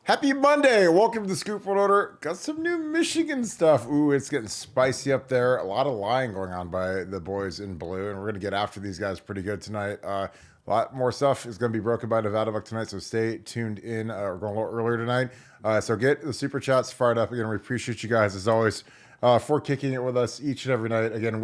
Happy Monday! Welcome to the Scoop World Order. Got some new Michigan stuff. Ooh, it's getting spicy up there. A lot of lying going on by the boys in blue, and we're gonna get after these guys pretty good tonight. A lot more stuff is gonna be broken by Nevadabuck tonight, so stay tuned in. We're going a little earlier tonight, so get the super chats fired up again. We appreciate you guys as always for kicking it with us each and every night. Again,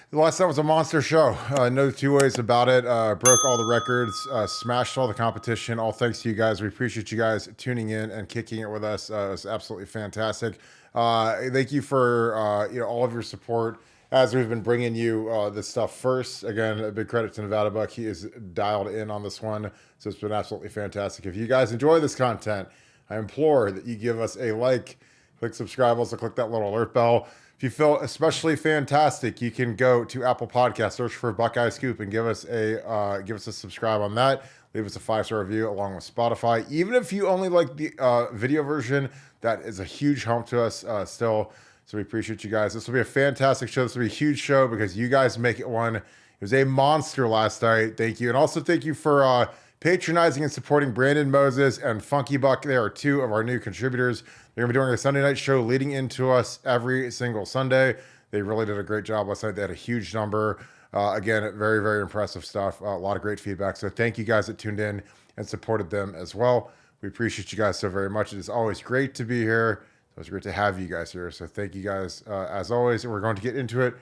the last time was a monster show. No two ways about it. Broke all the records, smashed all the competition. All thanks to you guys. We appreciate you guys tuning in and kicking it with us. It was absolutely fantastic. Thank you for all of your support as we've been bringing you this stuff first. Again, a big credit to Nevadabuck. He is dialed in on this one, so it's been absolutely fantastic. If you guys enjoy this content, I implore that you give us a like, click subscribe, also click that little alert bell. If you feel especially fantastic, you can go to Apple Podcasts, search for Buckeye Scoop, and give us a subscribe on that. Leave us a 5-star review along with Spotify. Even if you only like the video version, that is a huge help to us still. So we appreciate you guys. This will be a fantastic show. This will be a huge show because you guys make it one. It was a monster last night. Thank you. And also thank you for patronizing and supporting Brandon Moses and Funky Buck. They are two of our new contributors. They're going to be doing a Sunday night show leading into us every single Sunday. They really did a great job last night. They had a huge number. Again, very, very impressive stuff. A lot of great feedback. So thank you guys that tuned in and supported them as well. We appreciate you guys so very much. It is always great to be here. It's great to have you guys here. So thank you guys as always. And we're going to get into it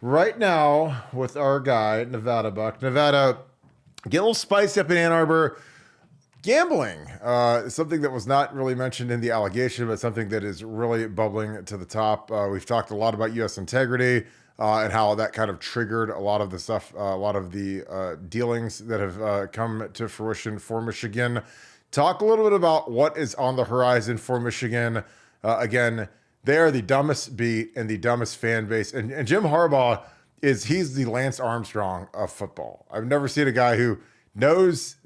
right now with our guy, Nevadabuck. Nevada, get a little spicy up in Ann Arbor. Gambling, something that was not really mentioned in the allegation, but something that is really bubbling to the top. We've talked a lot about U.S. integrity and how that kind of triggered a lot of the stuff, a lot of the dealings that have come to fruition for Michigan. Talk a little bit about what is on the horizon for Michigan. Again, they are the dumbest beat and the dumbest fan base. And Jim Harbaugh he's the Lance Armstrong of football. I've never seen a guy who knows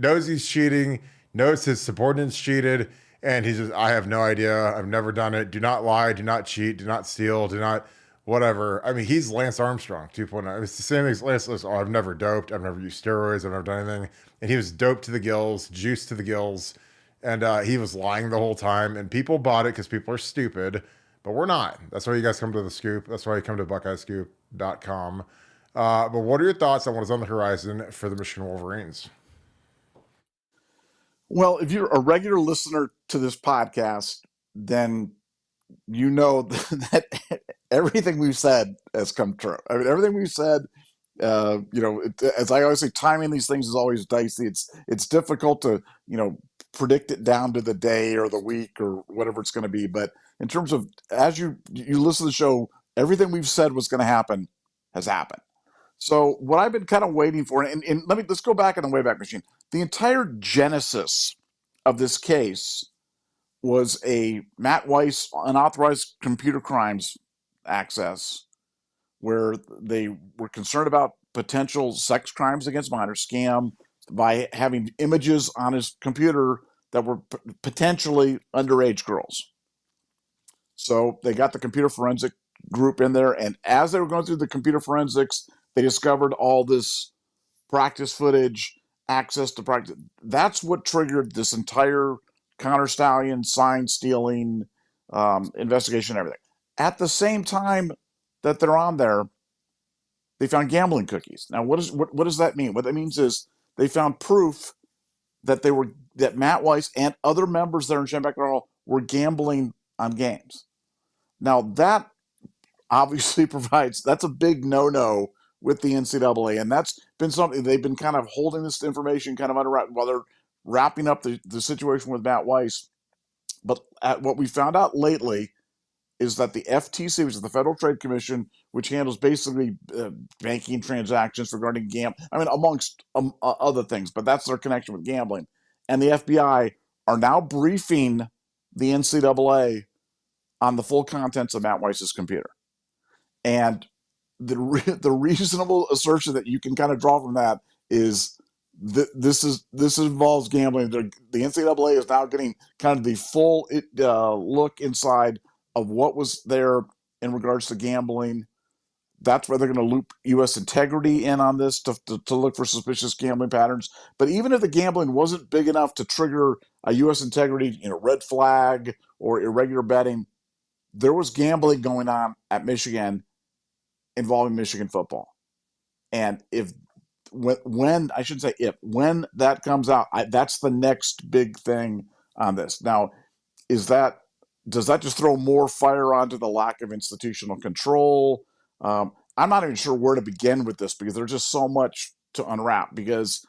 he's cheating, knows his subordinates cheated, and he's just, I have no idea. I've never done it. Do not lie. Do not cheat. Do not steal. Do not whatever. I mean, he's Lance Armstrong 2.0. It's the same as Lance says, oh, I've never doped. I've never used steroids. I've never done anything. And he was doped to the gills, juiced to the gills, and he was lying the whole time. And people bought it because people are stupid, but we're not. That's why you guys come to the Scoop. That's why you come to BuckeyeScoop.com. But what are your thoughts on what is on the horizon for the Michigan Wolverines? Well, if you're a regular listener to this podcast, then you know that everything we've said has come true. I mean, everything we've said, as I always say, timing these things is always dicey. It's difficult to, predict it down to the day or the week or whatever it's going to be. But in terms of, as you listen to the show, everything we've said was going to happen has happened. So what I've been kind of waiting for, and let's go back in the Wayback Machine. The entire genesis of this case was a Matt Weiss unauthorized computer crimes access, where they were concerned about potential sex crimes against minors, scam, by having images on his computer that were potentially underage girls. So they got the computer forensic group in there, and as they were going through the computer forensics, they discovered all this practice footage, access to practice. That's what triggered this entire Counter Stallion, sign stealing investigation and everything. At the same time that they're on there, they found gambling cookies. Now, what does that mean? What that means is they found proof that Matt Weiss and other members there in Schembeck Hall were gambling on games. Now, that obviously that's a big no-no with the NCAA, and that's been something they've been kind of holding this information kind of under wrap while they're wrapping up the situation with Matt Weiss. But what we found out lately is that the FTC, which is the Federal Trade Commission, which handles basically banking transactions regarding amongst other things, but that's their connection with gambling, and the FBI are now briefing the NCAA on the full contents of Matt Weiss's computer. And the reasonable assertion that you can kind of draw from that is this involves gambling. The NCAA is now getting kind of the full look inside of what was there in regards to gambling. That's where they're going to loop U.S. integrity in on this to look for suspicious gambling patterns. But even if the gambling wasn't big enough to trigger a U.S. integrity, red flag or irregular betting, there was gambling going on at Michigan involving Michigan football. And when I should say if when that comes out, that's the next big thing on this. Now, does that just throw more fire onto the lack of institutional control? I'm not even sure where to begin with this because there's just so much to unwrap. Because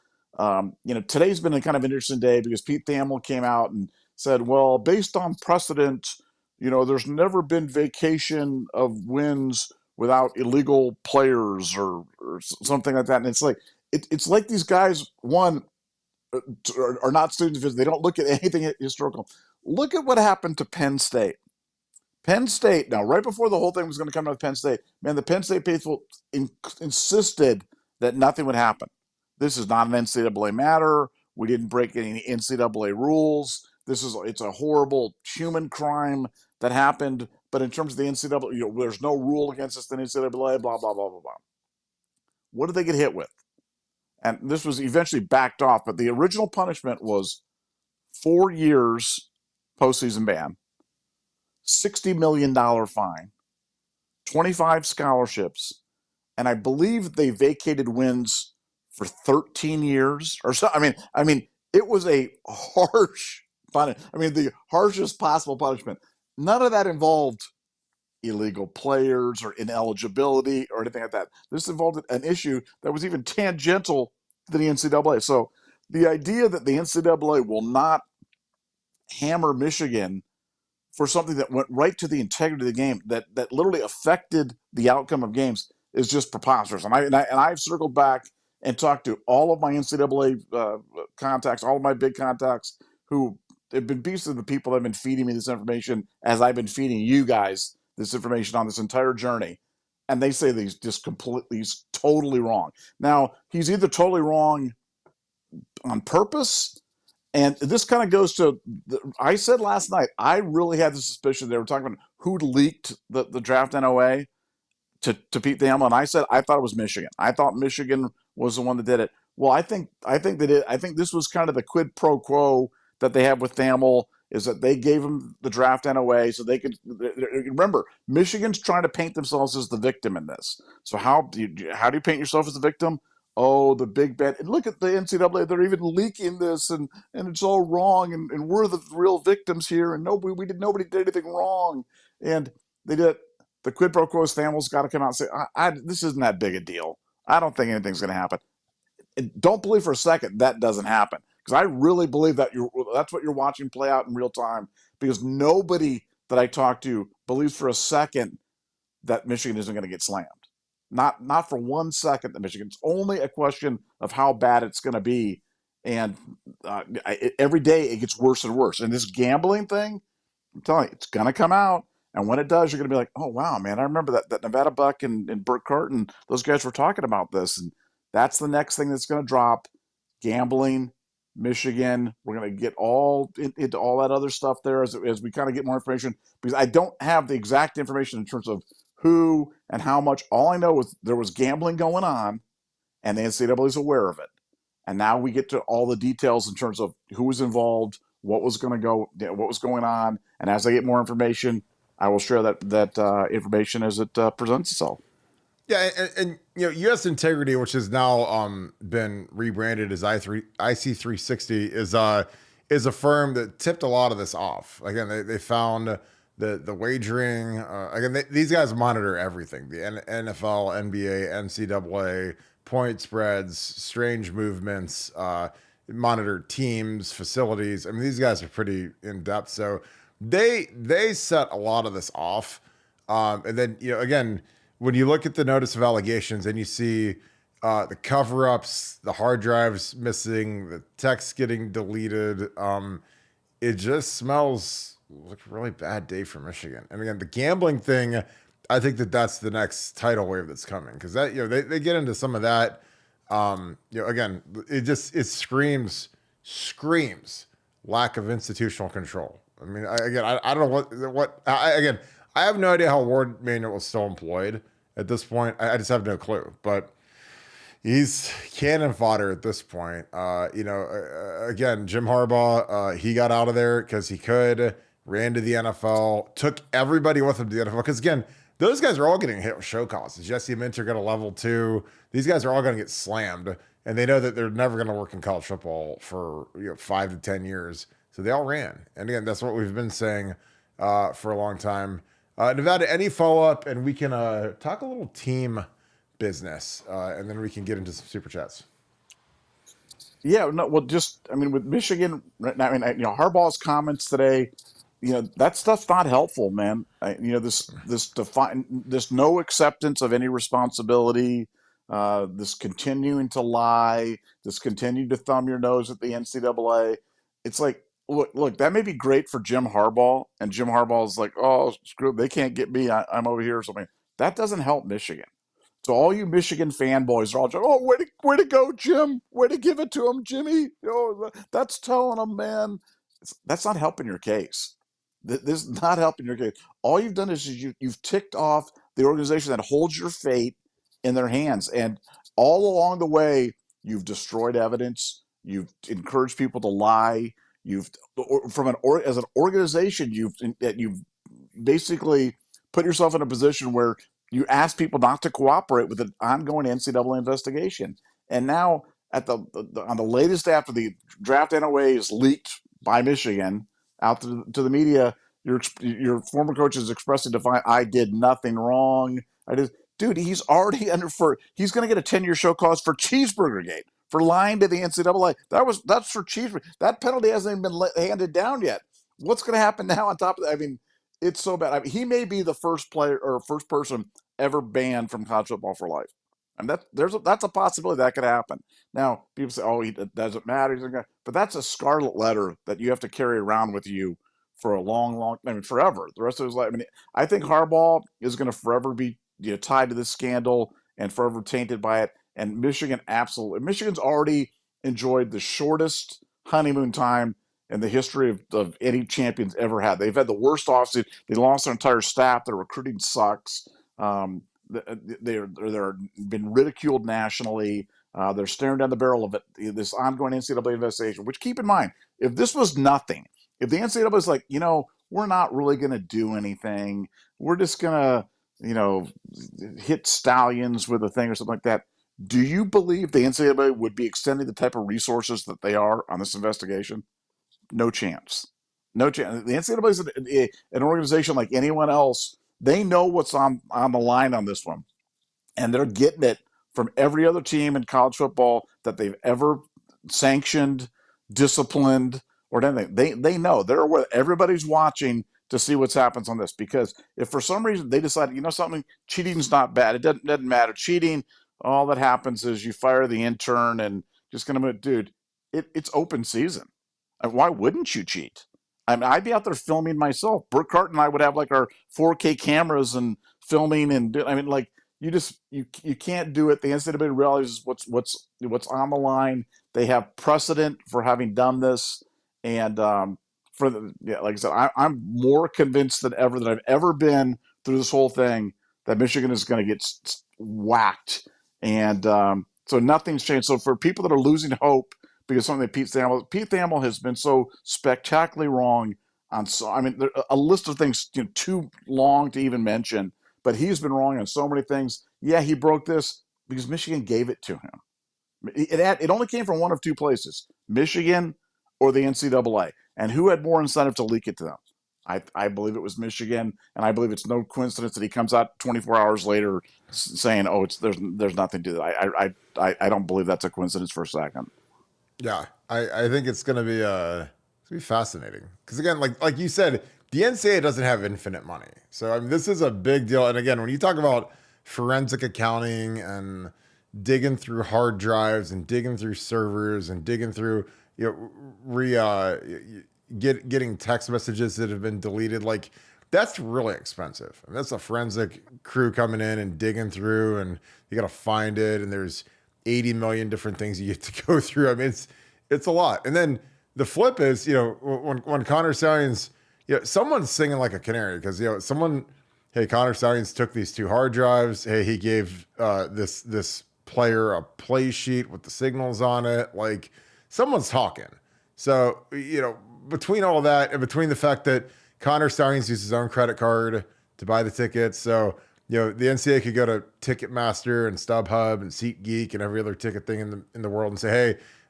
today's been a kind of interesting day because Pete Thamel came out and said, well, based on precedent, there's never been vacation of wins without illegal players or something like that. And it's like it's like these guys are not students because they don't look at anything historical. Look at what happened to Penn State. Penn State, now, right before the whole thing was going to come out of Penn State, man, the Penn State faithful insisted that nothing would happen. This is not an NCAA matter. We didn't break any NCAA rules. It's a horrible human crime that happened. But in terms of the NCAA, there's no rule against us in the NCAA, blah, blah, blah, blah, blah. What did they get hit with? And this was eventually backed off, but the original punishment was 4 years postseason ban, $60 million fine, 25 scholarships, and I believe they vacated wins for 13 years or so. I mean, it was a harsh punishment. I mean, the harshest possible punishment. None of that involved illegal players or ineligibility or anything like that. This involved an issue that was even tangential to the NCAA. So the idea that the NCAA will not hammer Michigan for something that went right to the integrity of the game, that literally affected the outcome of games, is just preposterous. And I've circled back and talked to all of my NCAA contacts, all of my big contacts who have been pieces of the people that have been feeding me this information as I've been feeding you guys this information on this entire journey. And they say he's totally wrong. Now, he's either totally wrong on purpose, and this kind of goes to, I said last night, I really had the suspicion they were talking about who leaked the draft NOA to Pete Thamel, and I said I thought it was Michigan. I thought Michigan was the one that did it. Well, I think this was kind of the quid pro quo that they have with Thamel, is that they gave him the draft NOA so they could remember Michigan's trying to paint themselves as the victim in this. So how do you paint yourself as the victim? Oh, the big bet. And look at the NCAA; they're even leaking this, and it's all wrong, and we're the real victims here, and nobody did anything wrong, and they did. The quid pro quo is Thamel's got to come out and say, this isn't that big a deal. I don't think anything's going to happen. And don't believe for a second that doesn't happen, because I really believe that that's what you're watching play out in real time, because nobody that I talk to believes for a second that Michigan isn't going to get slammed. Not for 1 second that Michigan. It's only a question of how bad it's going to be. And every day it gets worse and worse. And this gambling thing, I'm telling you, it's going to come out. And when it does, you're going to be like, oh, wow, man, I remember that Nevadabuck and Burt Carton, those guys were talking about this. And that's the next thing that's going to drop. Gambling, Michigan. We're going to get into all that other stuff there as we kind of get more information. Because I don't have the exact information in terms of who and how much. All I know is there was gambling going on, and the NCAA is aware of it. And now we get to all the details in terms of who was involved, what was going on. And as I get more information, I will share that information as it presents itself. Yeah, and U.S. Integrity, which has now been rebranded as IC360, is a firm that tipped a lot of this off. Again, they found the wagering. Again, these guys monitor everything: the NFL, NBA, NCAA, point spreads, strange movements, monitor teams, facilities. I mean, these guys are pretty in depth. So they set a lot of this off, and then again, when you look at the notice of allegations and you see the cover-ups, the hard drives missing, the text getting deleted, it just smells like a really bad day for Michigan. And again, the gambling thing, I think that's the next tidal wave that's coming, because that they get into some of that. Again, it screams lack of institutional control. I mean, I don't know what I have no idea how Ward Manuel was still employed at this point. I just have no clue. But he's cannon fodder at this point. Again, Jim Harbaugh, he got out of there because he could, ran to the NFL, took everybody with him to the NFL. Because again, those guys are all getting hit with show causes. Jesse Minter got a level 2. These guys are all going to get slammed, and they know that they're never going to work in college football for 5 to 10 years. So they all ran. And again, that's what we've been saying for a long time. Nevada, any follow-up, and we can talk a little team business, and then we can get into some super chats. Yeah, no, well, with Michigan, Harbaugh's comments today, that stuff's not helpful, man. This no acceptance of any responsibility, this continuing to lie, this continuing to thumb your nose at the NCAA. It's like, look, that may be great for Jim Harbaugh, and Jim Harbaugh's like, oh, screw it, they can't get me, I'm over here or something. That doesn't help Michigan. So all you Michigan fanboys are all just, oh, way to go, Jim. Way to give it to him, Jimmy. That's telling him, man. That's not helping your case. This is not helping your case. All you've done is you've ticked off the organization that holds your fate in their hands. And all along the way, you've destroyed evidence. You've encouraged people to lie. As an organization, you've basically put yourself in a position where you ask people not to cooperate with an ongoing NCAA investigation. And now, on the latest, after the draft NOA is leaked by Michigan out to the media, your former coach is expressing defiance. I did nothing wrong. Dude, he's already he's going to get a 10-year show cause for Cheeseburger Gate, for lying to the NCAA. That's for Cheeseburger. That penalty hasn't even been handed down yet. What's going to happen now on top of that? I mean, it's so bad. He may be the first player or first person ever banned from college football for life. And that's a possibility that could happen. Now, people say, oh, it doesn't matter. But that's a scarlet letter that you have to carry around with you for a long, forever. The rest of his life. I think Harbaugh is going to forever be tied to this scandal and forever tainted by it. And Michigan, absolutely. Michigan's already enjoyed the shortest honeymoon time in the history of any champions ever had. They've had the worst offseason. They lost their entire staff. Their recruiting sucks. They're been ridiculed nationally. They're staring down the barrel of this ongoing NCAA investigation, which, keep in mind, if this was nothing, if the NCAA is like, we're not really going to do anything, we're just going to, hit stallions with a thing or something like that, do you believe the NCAA would be extending the type of resources that they are on this investigation? No chance. No chance. The NCAA is an organization like anyone else. They know what's on the line on this one, and they're getting it from every other team in college football that they've ever sanctioned, disciplined, or anything. They know. They're aware. Everybody's watching to see what happens on this, because if for some reason they decide, something, cheating's not bad. It doesn't matter. Cheating, all that happens is you fire the intern and just going to move. Dude, it's open season. Why wouldn't you cheat? I'd be out there filming myself. Brooke Hart and I would have like our 4K cameras and filming, and you can't do it. The NCAA realizes what's on the line. They have precedent for having done this, and like I said, I'm more convinced than ever that I've ever been through this whole thing that Michigan is going to get whacked, and so nothing's changed. So for people that are losing hope because something that Pete Thamel has been so spectacularly wrong on. There a list of things too long to even mention, but he's been wrong on so many things. Yeah, he broke this because Michigan gave it to him. It only came from one of two places: Michigan or the NCAA. And who had more incentive to leak it to them? I believe it was Michigan, and I believe it's no coincidence that he comes out 24 hours later saying, "Oh, there's nothing to that." I don't believe that's a coincidence for a second. Yeah, I think it's gonna be fascinating because, again, like you said, the NCAA doesn't have infinite money, so this is a big deal. And again, when you talk about forensic accounting and digging through hard drives and digging through servers and digging through getting text messages that have been deleted, like, that's really expensive. That's a forensic crew coming in and digging through, and you got to find it, and there's 80 million different things you get to go through. It's a lot. And then the flip is, when Connor Stalions, someone's singing like a canary, because someone hey, Connor Stalions took these 2 hard drives. Hey, he gave this player a play sheet with the signals on it. Like, someone's talking. So, between all that and between the fact that Connor Stalions used his own credit card to buy the tickets, so the NCAA could go to Ticketmaster and StubHub and SeatGeek and every other ticket thing in the world and say,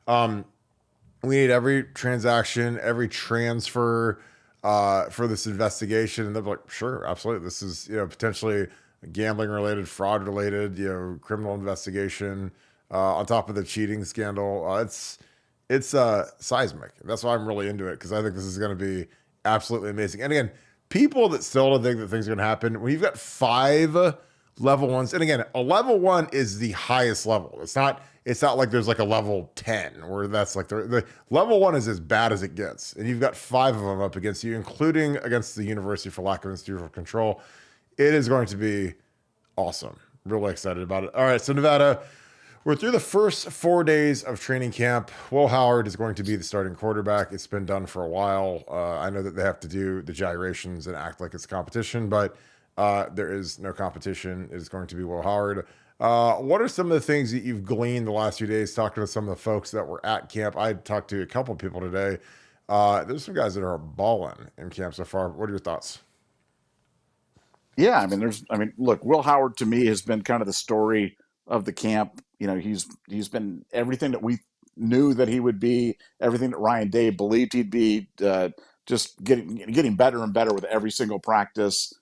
hey, we need every transaction, every transfer for this investigation. And they're like, sure, absolutely. This is, potentially gambling related, fraud related, criminal investigation on top of the cheating scandal. It's seismic. That's why I'm really into it, because I think this is going to be absolutely amazing. And again, people that still don't think that things are going to happen, when you've got 5 level 1s, and again, a level 1 is the highest level. It's not like there's like a level 10 where that's like the level 1 is as bad as it gets. And you've got 5 of them up against you, including against the university for lack of institutional control. It is going to be awesome. Really excited about it. All right, so Nevada, we're through the first 4 days of training camp. Will Howard is going to be the starting quarterback. It's been done for a while. I know that they have to do the gyrations and act like it's competition, but there is no competition. It is going to be Will Howard. What are some of the things that you've gleaned the last few days talking to some of the folks that were at camp? I talked to a couple of people today. There's some guys that are balling in camp so far. What are your thoughts? Yeah, look, Will Howard to me has been kind of the story of the camp. He's been everything that we knew that he would be, everything that Ryan Day believed he'd be. Just getting better and better with every single practice.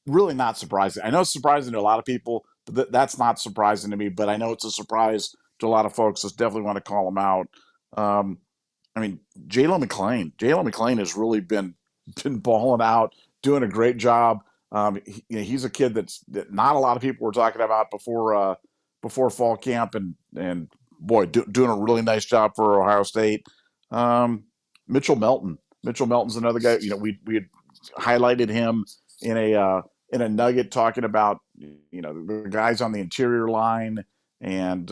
Really not surprising. I know it's surprising to a lot of people, but that's not surprising to me. But I know it's a surprise to a lot of folks. So definitely want to call him out. Um, Jalen McClain has really been balling out, doing a great job. He's a kid that not a lot of people were talking about before fall camp, and boy, doing a really nice job for Ohio State. Mitchell Melton's another guy. We had highlighted him in a nugget talking about the guys on the interior line, and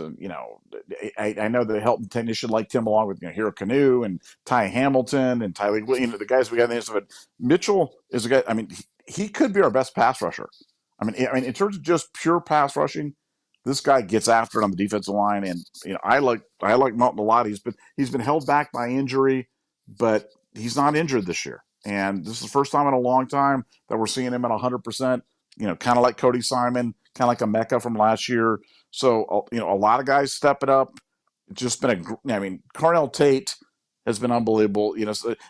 I know the help technician liked him along with Hero Canoe and Ty Hamilton and Tyler Williams, the guys we got in the list. But Mitchell is a guy. He could be our best pass rusher. In terms of just pure pass rushing, this guy gets after it on the defensive line, and I like Melton a lot. He's been held back by injury, but he's not injured this year, and this is the first time in a long time that we're seeing him at 100%. Kind of like Cody Simon, kind of like a Mecca from last year. So a lot of guys step it up. It's just been Carnell Tate has been unbelievable.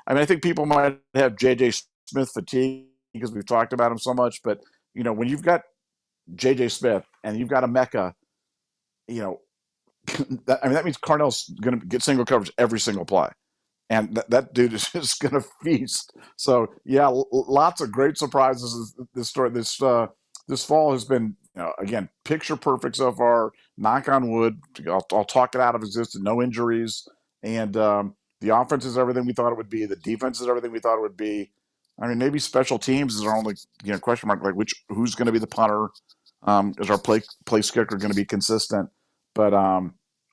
I think people might have J.J. Smith fatigue because we've talked about him so much, but when you've got J.J. Smith and you've got a Mecca, that means Carnell's going to get single coverage every single play, and that dude is just going to feast. So yeah, lots of great surprises. This fall has been again picture perfect so far. Knock on wood. I'll talk it out of existence. No injuries, and the offense is everything we thought it would be. The defense is everything we thought it would be. Maybe special teams is our only question mark. Like who's going to be the punter? Is our place kicker going to be consistent? But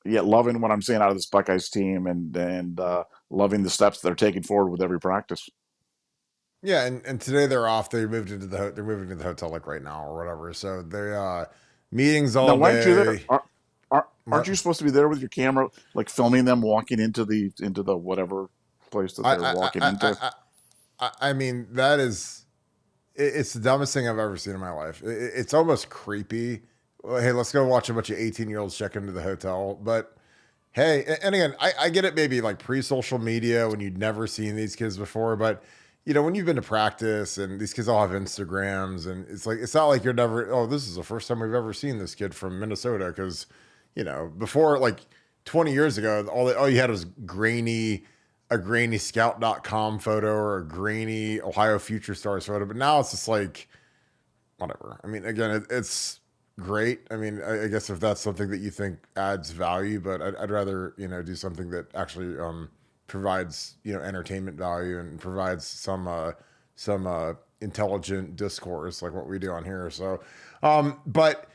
yeah, loving what I'm seeing out of this Buckeyes team, and loving the steps they're taking forward with every practice. Yeah, and today they're off. They're moving to the hotel like right now or whatever. So they're meetings all now, why aren't you day. there? Aren't you supposed to be there with your camera, like filming them walking into the whatever place that they're walking into? That is, it's the dumbest thing I've ever seen in my life. It's almost creepy. Hey, let's go watch a bunch of 18-year-olds check into the hotel. But hey, and again, I get it maybe like pre-social media when you'd never seen these kids before, but when you've been to practice and these kids all have Instagrams, and it's not like you're never, oh, this is the first time we've ever seen this kid from Minnesota, because before, like 20 years ago, all you had was a grainy scout.com photo or a grainy Ohio Future Stars photo. But now it's just like, whatever. Again, it's great. I guess if that's something that you think adds value, but I'd rather, do something that actually provides, entertainment value and provides some intelligent discourse like what we do on here. So, but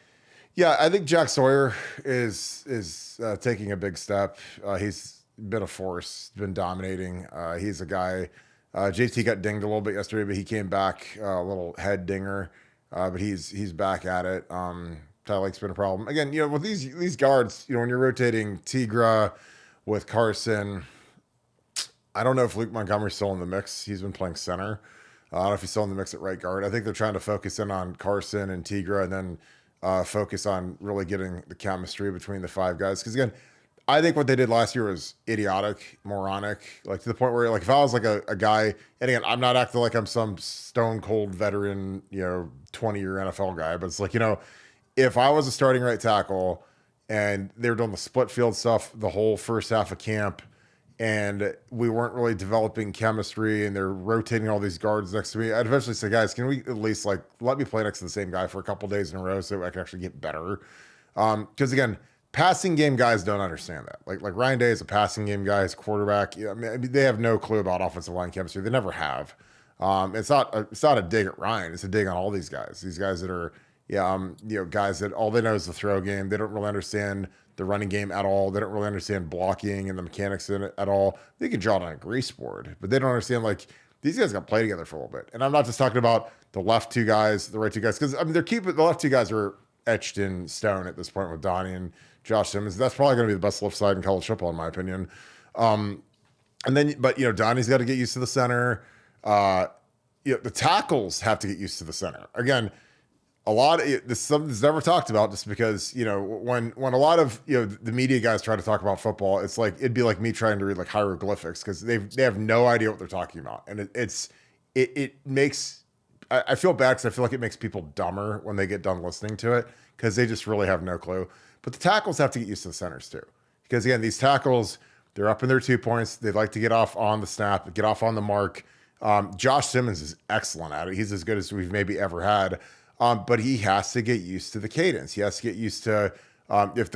yeah, I think Jack Sawyer is taking a big step. He's been a force, been dominating. He's a guy. JT got dinged a little bit yesterday, but he came back a little head dinger. but he's back at it. Tyleek's been a problem again. With these guards, when you're rotating Tigra with Carson, I don't know if Luke Montgomery's still in the mix. He's been playing center. I don't know if he's still in the mix at right guard. I think they're trying to focus in on Carson and Tigra, and then focus on really getting the chemistry between the five guys. Because again, I think what they did last year was idiotic, moronic, like to the point where, like, if I was like a guy, and again, I'm not acting like I'm some stone cold veteran, 20-year NFL guy, but it's like, if I was a starting right tackle and they were doing the split field stuff the whole first half of camp, and we weren't really developing chemistry, and they're rotating all these guards next to me, I'd eventually say, guys, can we at least like let me play next to the same guy for a couple days in a row so I can actually get better? Because again, passing game guys don't understand that. Like Ryan Day is a passing game guy, his quarterback. I mean, they have no clue about offensive line chemistry. They never have. It's not a dig at Ryan. It's a dig on all these guys. These guys that are guys that all they know is the throw game. They don't really understand the running game at all. They don't really understand blocking and the mechanics in it at all. They can draw it on a grease board, but they don't understand, like, these guys got to play together for a little bit. And I'm not just talking about the left two guys, the right two guys, because I mean the left two guys are etched in stone at this point with Donnie and Josh Simmons. That's probably going to be the best left side in college football, in my opinion. And then, but Donnie's got to get used to the center. The tackles have to get used to the center. Again, a lot of this, something's never talked about, just because when a lot of the media guys try to talk about football, it's like it'd be like me trying to read like hieroglyphics, because they have no idea what they're talking about, and it makes I feel bad, because I feel like it makes people dumber when they get done listening to it, because they just really have no clue. But the tackles have to get used to the centers too, because again, these tackles, they're up in their 2 points. They like to get off on the snap, get off on the mark. Josh Simmons is excellent at it. He's as good as we've maybe ever had. But he has to get used to the cadence. He has to get used to if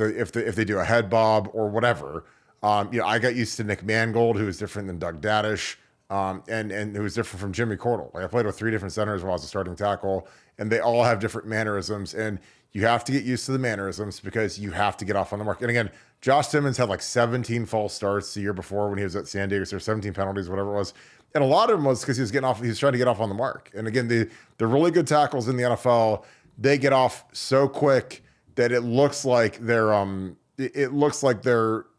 they do a head bob or whatever. I got used to Nick Mangold, who is different than Doug Daddish, and who was different from Jimmy Cordell. Like, I played with 3 different centers while I was a starting tackle, and they all have different mannerisms. And you have to get used to the mannerisms, because you have to get off on the mark. And again, Josh Simmons had like 17 false starts the year before when he was at San Diego, so 17 penalties, whatever it was. And a lot of them was because he was trying to get off on the mark. And again, the really good tackles in the NFL, they get off so quick that it looks like they're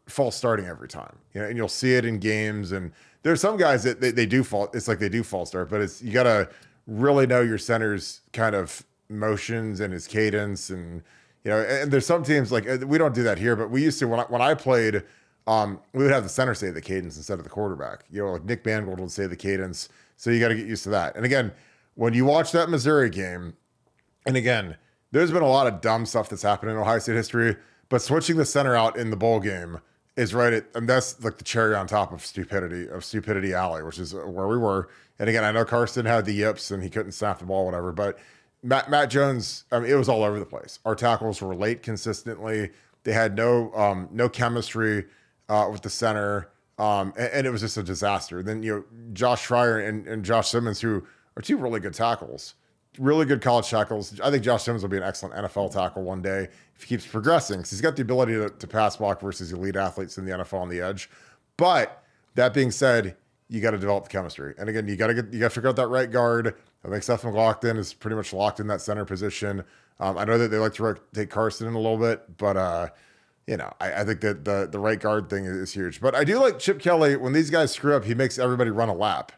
false starting every time. And you'll see it in games. And there's some guys that they do fall. It's like they do false start, but you got to really know your center's kind of motions and his cadence. And and there's some teams, like, we don't do that here, but we used to, when I played. We would have the center say the cadence instead of the quarterback. Like Nick Mangold would say the cadence. So you got to get used to that. And again, when you watch that Missouri game, and again, there's been a lot of dumb stuff that's happened in Ohio State history, but switching the center out in the bowl game is and that's like the cherry on top of Stupidity Alley, which is where we were. And again, I know Carson had the yips and he couldn't snap the ball, whatever, but Matt Jones, I mean, it was all over the place. Our tackles were late consistently. They had no chemistry with the center, and it was just a disaster. Then Josh Schreier and Josh Simmons, who are 2 really good tackles, really good college tackles. I think Josh Simmons will be an excellent NFL tackle one day if he keeps progressing, because he's got the ability to pass block versus elite athletes in the NFL on the edge. But that being said, you got to develop the chemistry, and again, you got to figure out that right guard. I think Seth McLaughlin is pretty much locked in that center position. I know that they like to rotate Carson in a little bit, but I think that the right guard thing is huge. But I do like Chip Kelly. When these guys screw up, he makes everybody run a lap.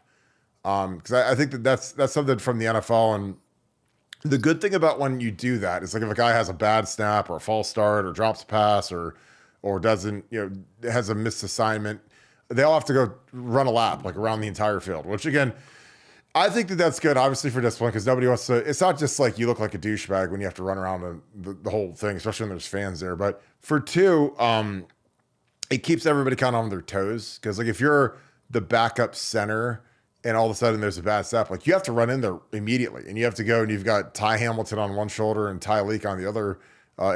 Because I think that's something from the NFL. And the good thing about when you do that is, like, if a guy has a bad snap or a false start or drops a pass or doesn't, has a missed assignment, they all have to go run a lap, like, around the entire field, which, again, I think that's good, obviously, for discipline, because nobody wants to. It's not just like you look like a douchebag when you have to run around the whole thing, especially when there's fans there. But for 2, it keeps everybody kind of on their toes, because, like, if you're the backup center and all of a sudden there's a bad snap, like, you have to run in there immediately, and you have to go, and you've got Ty Hamilton on one shoulder and Tyleek on the other,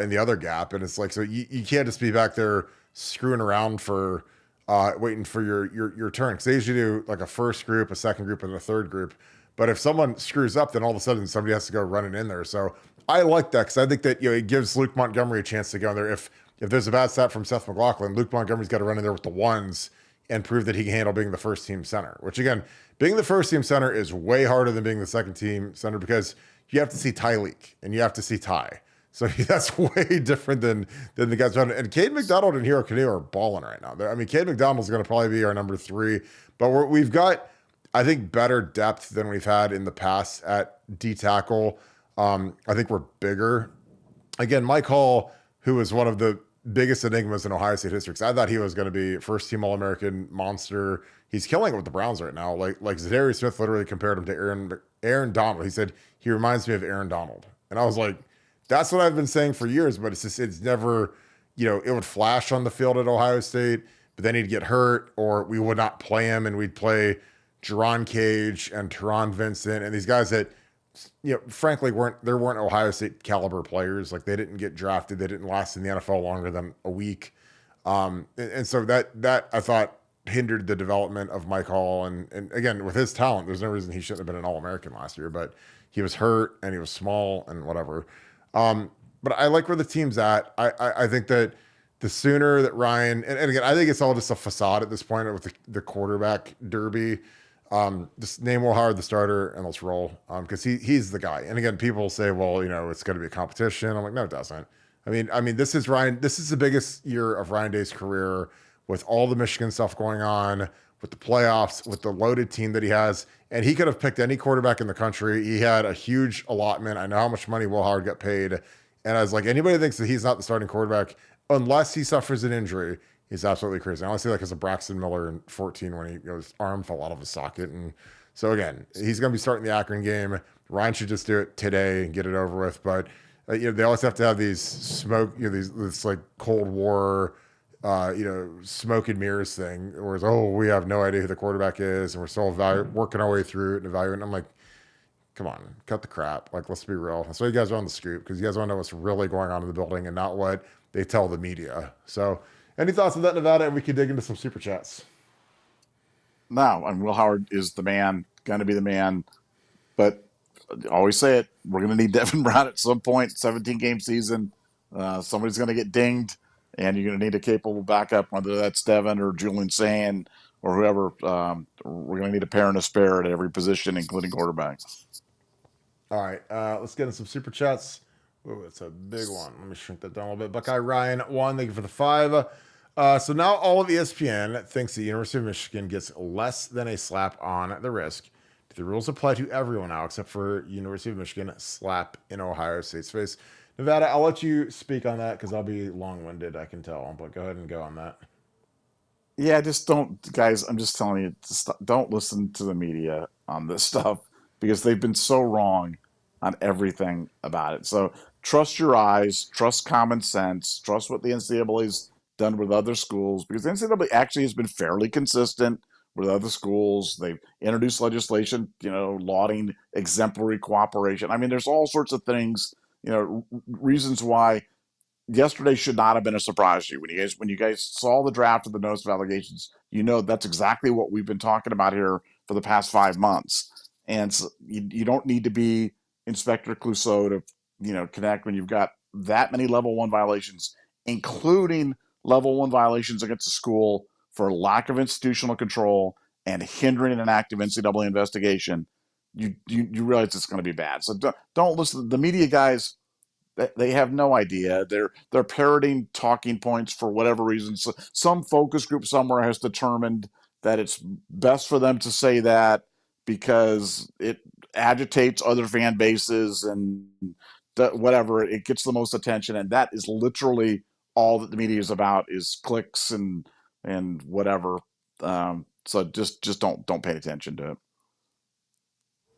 in the other gap, and it's like, so you can't just be back there screwing around for. Waiting for your turn, because they usually do like a first group, a second group, and a third group. But if someone screws up, then all of a sudden somebody has to go running in there. So I like that, because I think that it gives Luke Montgomery a chance to go in there. If there's a bad snap from Seth McLaughlin, Luke Montgomery's got to run in there with the ones and prove that he can handle being the first team center. Which, again, being the first team center is way harder than being the second team center, because you have to see Tyleek and you have to see Ty. So that's way different than the guys. And Cade McDonald and Hero Canoe are balling right now. I mean, Cade McDonald's going to probably be our number 3, but we've got, I think, better depth than we've had in the past at D tackle. I think we're bigger. Again, Mike Hall, who was one of the biggest enigmas in Ohio State history, because I thought he was going to be first team All-American monster. He's killing it with the Browns right now. Like Zadarius Smith literally compared him to Aaron Donald. He said he reminds me of Aaron Donald, and I was like, that's what I've been saying for years, but it's never, it would flash on the field at Ohio State, but then he'd get hurt, or we would not play him, and we'd play Jerron Cage and Teron Vincent and these guys that, frankly weren't Ohio State caliber players. Like, they didn't get drafted, they didn't last in the NFL longer than a week, and so that I thought hindered the development of Mike Hall. And again, with his talent, there's no reason he shouldn't have been an All-American last year, but he was hurt and he was small and whatever. But I like where the team's at. I think that the sooner that Ryan, and again, I think it's all just a facade at this point with the quarterback derby. Just name Will Howard the starter and let's roll. Because he's the guy. And again, people say, well, it's going to be a competition. I'm like, no, it doesn't. I mean, this is Ryan. This is the biggest year of Ryan Day's career, with all the Michigan stuff going on, with the playoffs, with the loaded team that he has. And he could have picked any quarterback in the country. He had a huge allotment. I know how much money Will Howard got paid. And I was like, anybody thinks that he's not the starting quarterback, unless he suffers an injury, he's absolutely crazy. I only see that because of Braxton Miller in 14 when his arm fell out of his socket. And so again, he's going to be starting the Akron game. Ryan should just do it today and get it over with. But they always have to have these this like Cold War, smoke and mirrors thing, whereas, we have no idea who the quarterback is, and we're still working our way through it and evaluating. I'm like, come on, cut the crap. Like, let's be real. That's why you guys are on the scoop, because you guys want to know what's really going on in the building and not what they tell the media. So, any thoughts on that, Nevada? And we can dig into some super chats. No, and Will Howard is the man, going to be the man. But I always say it, we're going to need Devin Brown at some point. 17-game season. Somebody's going to get dinged, and you're going to need a capable backup, whether that's Devin or Julian Sand or whoever. We're going to need a pair and a spare at every position, including quarterback. All right, let's get into some super chats. Oh, it's a big one. Let me shrink that down a little bit. Buckeye Ryan 1, thank you for the 5. So now all of ESPN thinks the University of Michigan gets less than a slap on the wrist. Do the rules apply to everyone now except for University of Michigan slap in Ohio State's face? Nevada, I'll let you speak on that because I'll be long-winded, I can tell. But go ahead and go on that. Yeah, just don't, guys. I'm just telling you, don't listen to the media on this stuff, because they've been so wrong on everything about it. So trust your eyes, trust common sense, trust what the NCAA's done with other schools, because the NCAA actually has been fairly consistent with other schools. They've introduced legislation, lauding exemplary cooperation. I mean, there's all sorts of things, reasons why yesterday should not have been a surprise to you. When you guys saw the draft of the notice of allegations, that's exactly what we've been talking about here for the past 5 months. And so you don't need to be Inspector Clouseau to, connect when you've got that many level 1 violations, including level 1 violations against the school for lack of institutional control and hindering an active NCAA investigation. You realize it's going to be bad. So don't listen. The media guys, they have no idea. They're parroting talking points for whatever reason. So some focus group somewhere has determined that it's best for them to say that because it agitates other fan bases and whatever. It gets the most attention, and that is literally all that the media is about, is clicks and whatever. So just don't pay attention to it.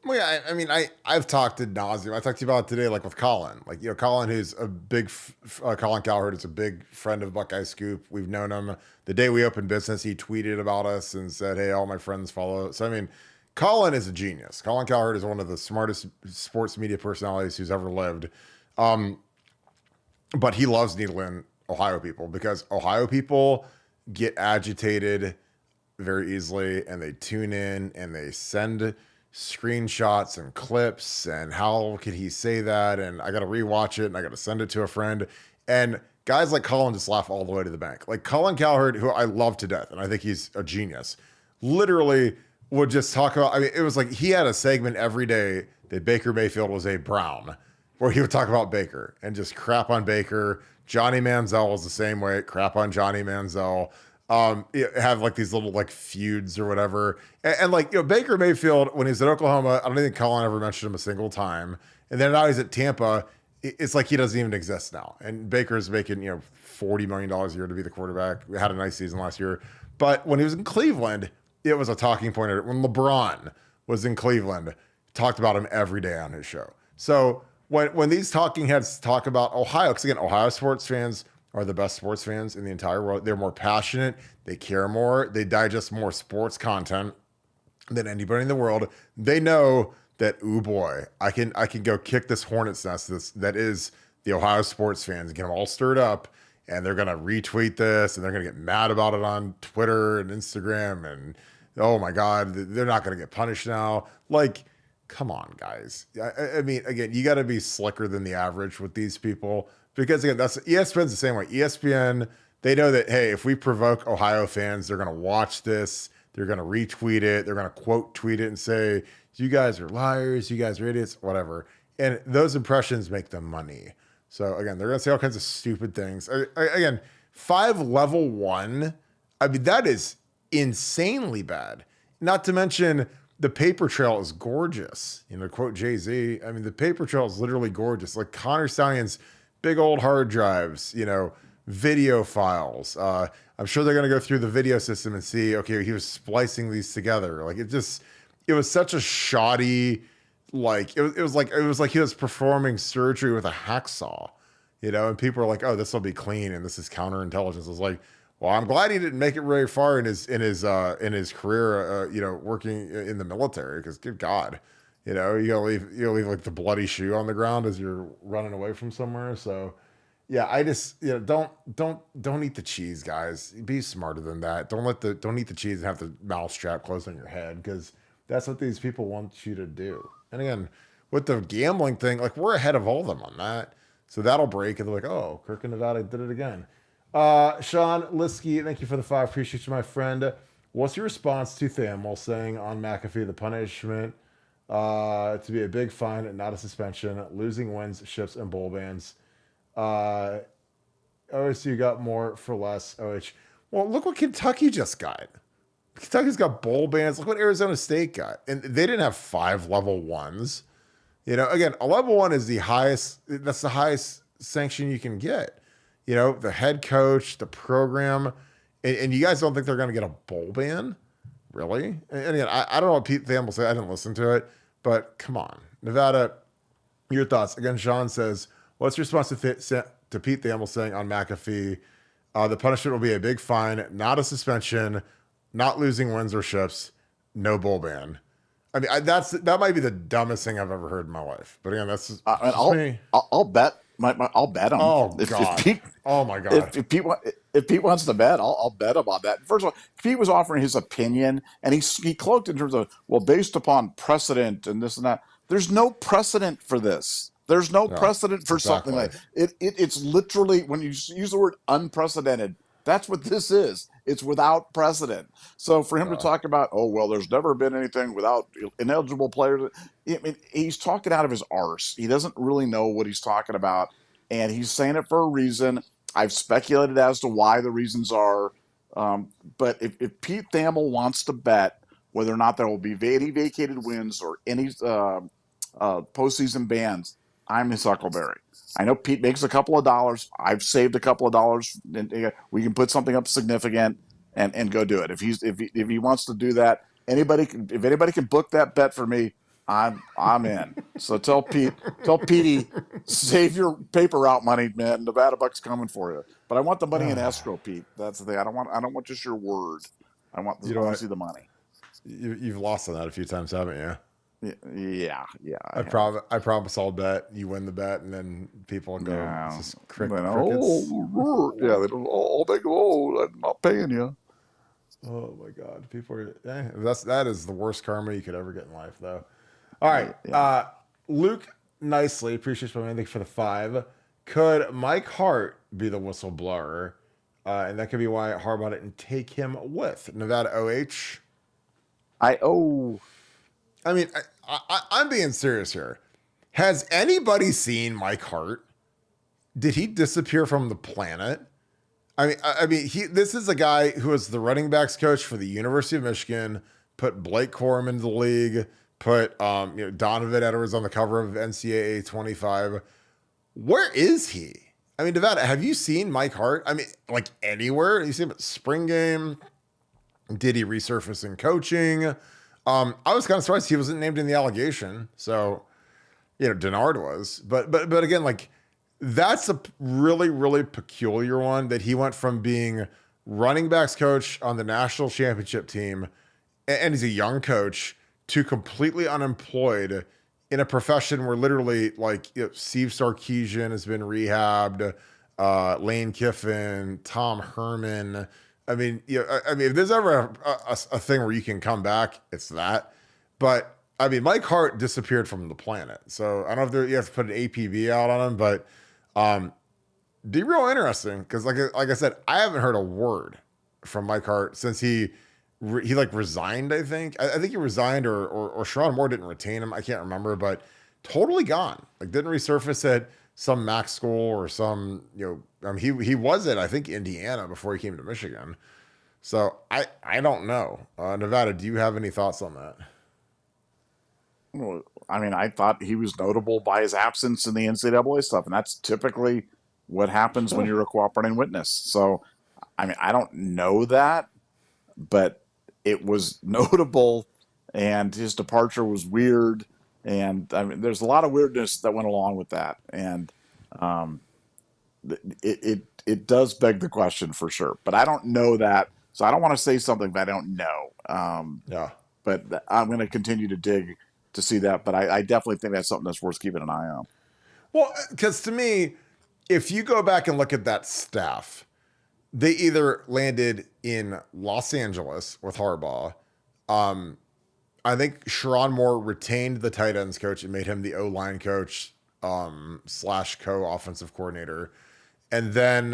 Well, yeah, I mean, I've talked ad nauseum. I talked to you about it today, like with Colin. Like, Colin, who's a big, Colin Cowherd is a big friend of Buckeye Scoop. We've known him. The day we opened business, he tweeted about us and said, hey, all my friends follow. So, I mean, Colin is a genius. Colin Cowherd is one of the smartest sports media personalities who's ever lived. But he loves needling Ohio people, because Ohio people get agitated very easily, and they tune in and they send screenshots and clips and how could he say that, and I got to rewatch it and I got to send it to a friend, and guys like Colin just laugh all the way to the bank. Like Colin Cowherd, who I love to death and I think he's a genius, literally would just talk about, I mean, it was like he had a segment every day that Baker Mayfield was a Brown, where he would talk about Baker and just crap on Baker. Johnny Manziel was the same way, crap on Johnny Manziel. Have like these little like feuds or whatever. And like, Baker Mayfield, when he's at Oklahoma, I don't think Colin ever mentioned him a single time. And then now he's at Tampa. It's like he doesn't even exist now. And Baker's making, $40 million a year to be the quarterback. We had a nice season last year. But when he was in Cleveland, it was a talking point. When LeBron was in Cleveland, talked about him every day on his show. So when these talking heads talk about Ohio, because again, Ohio sports fans are the best sports fans in the entire world. They're more passionate. They care more. They digest more sports content than anybody in the world. They know that, ooh boy, I can go kick this hornet's nest that is the Ohio sports fans, get them all stirred up, and they're going to retweet this, and they're going to get mad about it on Twitter and Instagram, and oh my God, they're not going to get punished now. Like, come on, guys. I mean, again, you got to be slicker than the average with these people, because again, that's ESPN's the same way. ESPN, they know that, hey, if we provoke Ohio fans, they're going to watch this, they're going to retweet it, they're going to quote tweet it and say, you guys are liars, you guys are idiots, whatever. And those impressions make them money. So again, they're going to say all kinds of stupid things. Again, 5 level 1, I mean, that is insanely bad. Not to mention the paper trail is gorgeous. Quote Jay-Z. I mean, the paper trail is literally gorgeous. Like Connor Stalions, big old hard drives, video files. I'm sure they're going to go through the video system and see, okay, he was splicing these together. Like it was such a shoddy, like, it was like he was performing surgery with a hacksaw, and people are like, oh, this will be clean. And this is counterintelligence. I was like, well, I'm glad he didn't make it very far in his career, working in the military, because good God, you gotta leave like the bloody shoe on the ground as you're running away from somewhere. So yeah, I just, don't eat the cheese, guys. Be smarter than that. Don't eat the cheese and have the mouth strap closed on your head, because that's what these people want you to do. And again, with the gambling thing, like, we're ahead of all of them on that. So that'll break, and they're like, oh, Kirk and Nevada did it again. Sean Liskey, thank you for the 5. Appreciate you, my friend. What's your response to Thamel saying on McAfee the punishment to be a big fine and not a suspension, losing wins, ships, and bowl bans? OSU got more for less. Well, look what Kentucky just got. Kentucky's got bowl bans. Look what Arizona State got. And they didn't have 5 level 1s. Again, a level 1 is the highest. That's the highest sanction you can get. The head coach, the program. And you guys don't think they're going to get a bowl ban? Really? And again, I don't know what Pete Thamel said. I didn't listen to it. But come on. Nevada, your thoughts. Again, Sean says, what's your response to Pete Thamel saying on McAfee, the punishment will be a big fine, not a suspension, not losing wins or ships, no bowl ban. I mean, that might be the dumbest thing I've ever heard in my life. But again, that's just me. I'll bet. I'll bet him. Oh God! Oh my God! If Pete wants to bet, I'll bet him on that. First of all, Pete was offering his opinion, and he cloaked in terms of, well, based upon precedent and this and that. There's no precedent for this. There's no precedent for something like it. It's literally, when you use the word unprecedented, that's what this is. It's without precedent. So for him to talk about, oh, well, there's never been anything without ineligible players, I mean, he's talking out of his arse. He doesn't really know what he's talking about, and he's saying it for a reason. I've speculated as to why the reasons are, but if Pete Thamel wants to bet whether or not there will be any vacated wins or any postseason bans, I'm his Huckleberry. I know Pete makes a couple of dollars. I've saved a couple of dollars. And we can put something up significant and go do it. If he wants to do that, if anybody can book that bet for me, I'm in. So tell Petey, save your paper route money, man. Nevadabuck's coming for you. But I want the money in escrow, Pete. That's the thing. I don't want just your word. I want to see the money. You've lost on that a few times, haven't you? Yeah. I promise I'll bet. You win the bet, and then people go, yeah. This is crickets. I'm not paying you. Oh my God, people are. That is the worst karma you could ever get in life, though. All right, Luke, nicely appreciate you, man. Thank you for the 5. Could Mike Hart be the whistleblower, and that could be why Harbaugh didn't take him with Nevada OH? I mean, I'm being serious here. Has anybody seen Mike Hart? Did he disappear from the planet? This is a guy who was the running backs coach for the University of Michigan, put Blake Corum into the league, put Donovan Edwards on the cover of NCAA 25. Where is he? I mean, Nevada, have you seen Mike Hart? I mean, like anywhere? You see him at spring game? Did he resurface in coaching? I was kind of surprised he wasn't named in the allegation. So, Denard was, but again, like that's a really, really peculiar one that he went from being running backs coach on the national championship team, and he's a young coach, to completely unemployed in a profession where literally like Steve Sarkisian has been rehabbed, Lane Kiffin, Tom Herman. If there's ever a thing where you can come back, it's that. But I mean, Mike Hart disappeared from the planet. So I don't know if you have to put an APB out on him, but be real interesting because, like I said, I haven't heard a word from Mike Hart since he resigned. I think he resigned, or Sharon Moore didn't retain him. I can't remember, but totally gone. Like didn't resurface at some MAC school or some he was at I think Indiana before he came to Michigan. So I don't know. Nevada, do you have any thoughts on that? Well, I mean, I thought he was notable by his absence in the NCAA stuff, and that's typically what happens when you're a cooperating witness. So, I mean, I don't know that, but it was notable, and his departure was weird, and I mean, there's a lot of weirdness that went along with that, and it does beg the question for sure. But I don't know that, so I don't want to say something that I don't know. Yeah. But I'm going to continue to dig to see that. But I definitely think that's something that's worth keeping an eye on. Well, because to me, if you go back and look at that staff, they either landed in Los Angeles with Harbaugh. I think Sharon Moore retained the tight ends coach and made him the O-line coach / co-offensive coordinator. And then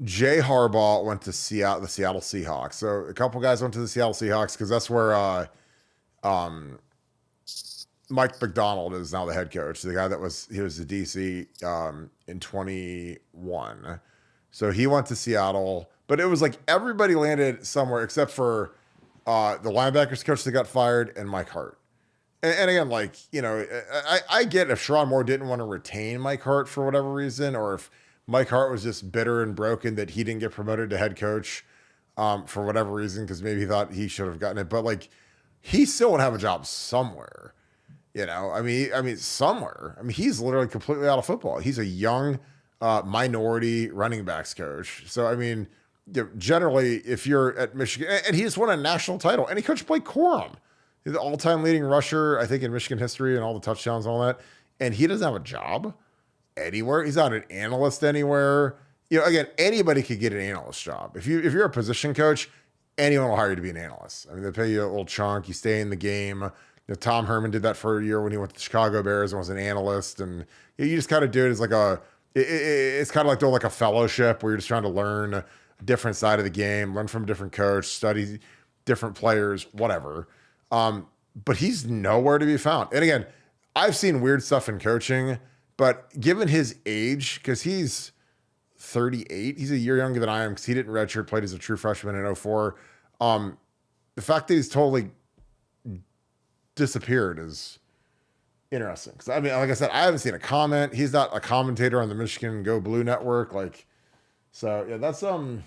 Jay Harbaugh went to the Seattle Seahawks. So a couple guys went to the Seattle Seahawks because that's where Mike McDonald is now the head coach. The guy he was the DC in 21. So he went to Seattle, but it was like everybody landed somewhere except for the linebackers coach that got fired and Mike Hart. And again, like, I get if Sharon Moore didn't want to retain Mike Hart for whatever reason, or if Mike Hart was just bitter and broken that he didn't get promoted to head coach for whatever reason, because maybe he thought he should have gotten it. But like, he still would have a job somewhere. Somewhere. I mean, he's literally completely out of football. He's a young minority running backs coach. So, I mean, generally, if you're at Michigan, and he just won a national title, and he coached Blake Corum. He's the all-time leading rusher, I think, in Michigan history and all the touchdowns and all that. And he doesn't have a job anywhere. He's not an analyst anywhere. Again, anybody could get an analyst job. If you're a position coach, anyone will hire you to be an analyst. I mean, they pay you a little chunk. You stay in the game. Tom Herman did that for a year when he went to the Chicago Bears and was an analyst. And you just kind of do it as like it's kind of like doing like a fellowship where you're just trying to learn a different side of the game, learn from a different coach, study different players, whatever. But he's nowhere to be found. And again, I've seen weird stuff in coaching, but given his age, because he's 38, he's a year younger than I am because he didn't redshirt, played as a true freshman in 04. The fact that he's totally disappeared is interesting. Because I mean, like I said, I haven't seen a comment. He's not a commentator on the Michigan Go Blue network. So yeah, that's I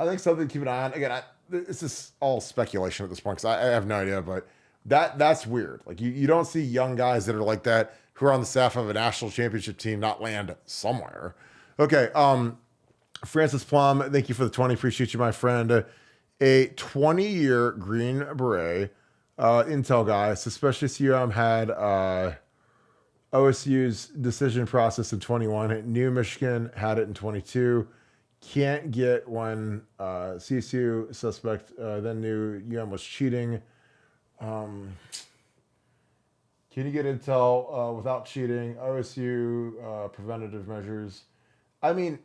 think something to keep an eye on. Again, it's just all speculation at this point because I have no idea, but that's weird. Like you don't see young guys that are like that who are on the staff of a national championship team not land somewhere. Okay, Francis Plum, thank you for the 20. Appreciate you, my friend. A 20-year Green Beret intel guy. Suspicious UM had OSU's decision process in 21. New Michigan had it in 22. Can't get when CSU suspect then knew UM was cheating. Can you get intel without cheating? OSU preventative measures. I mean,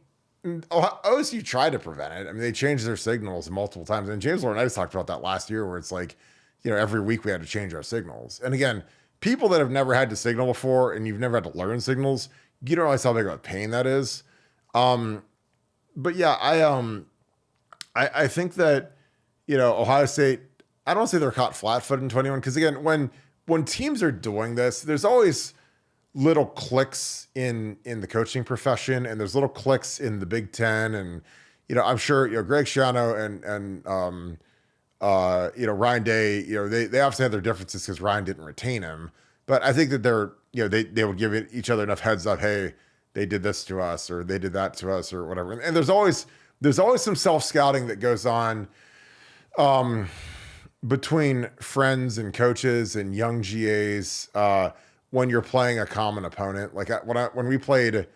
OSU tried to prevent it. I mean, they changed their signals multiple times. And James Laurinaitis talked about that last year, where it's like, every week we had to change our signals. And again, people that have never had to signal before and you've never had to learn signals, you don't realize how big of a pain that is. But yeah, I think that, Ohio State, I don't say they're caught flat-footed in 21, because again, when teams are doing this, there's always little clicks in the coaching profession, and there's little clicks in the Big Ten, and I'm sure Greg Schiano and Ryan Day, they obviously had their differences because Ryan didn't retain him, but I think that they would give each other enough heads up. Hey, they did this to us, or they did that to us, or whatever. And there's always some self-scouting that goes on between friends and coaches and young GAs when you're playing a common opponent. Like when we played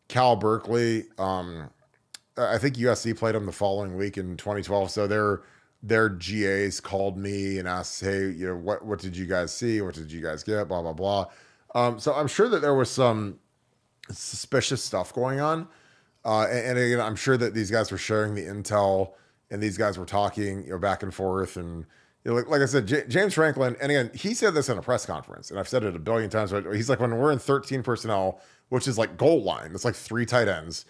Cal Berkeley, I think USC played them the following week in 2012. So their GAs called me and asked, hey, what did you guys see? What did you guys get? Blah, blah, blah. So I'm sure that there was some suspicious stuff going on. And again, I'm sure that these guys were sharing the intel and these guys were talking, back and forth. And like I said, James Franklin, and again, he said this in a press conference, and I've said it a billion times, but he's like, when we're in 13 personnel, which is like goal line, it's like 3 tight ends.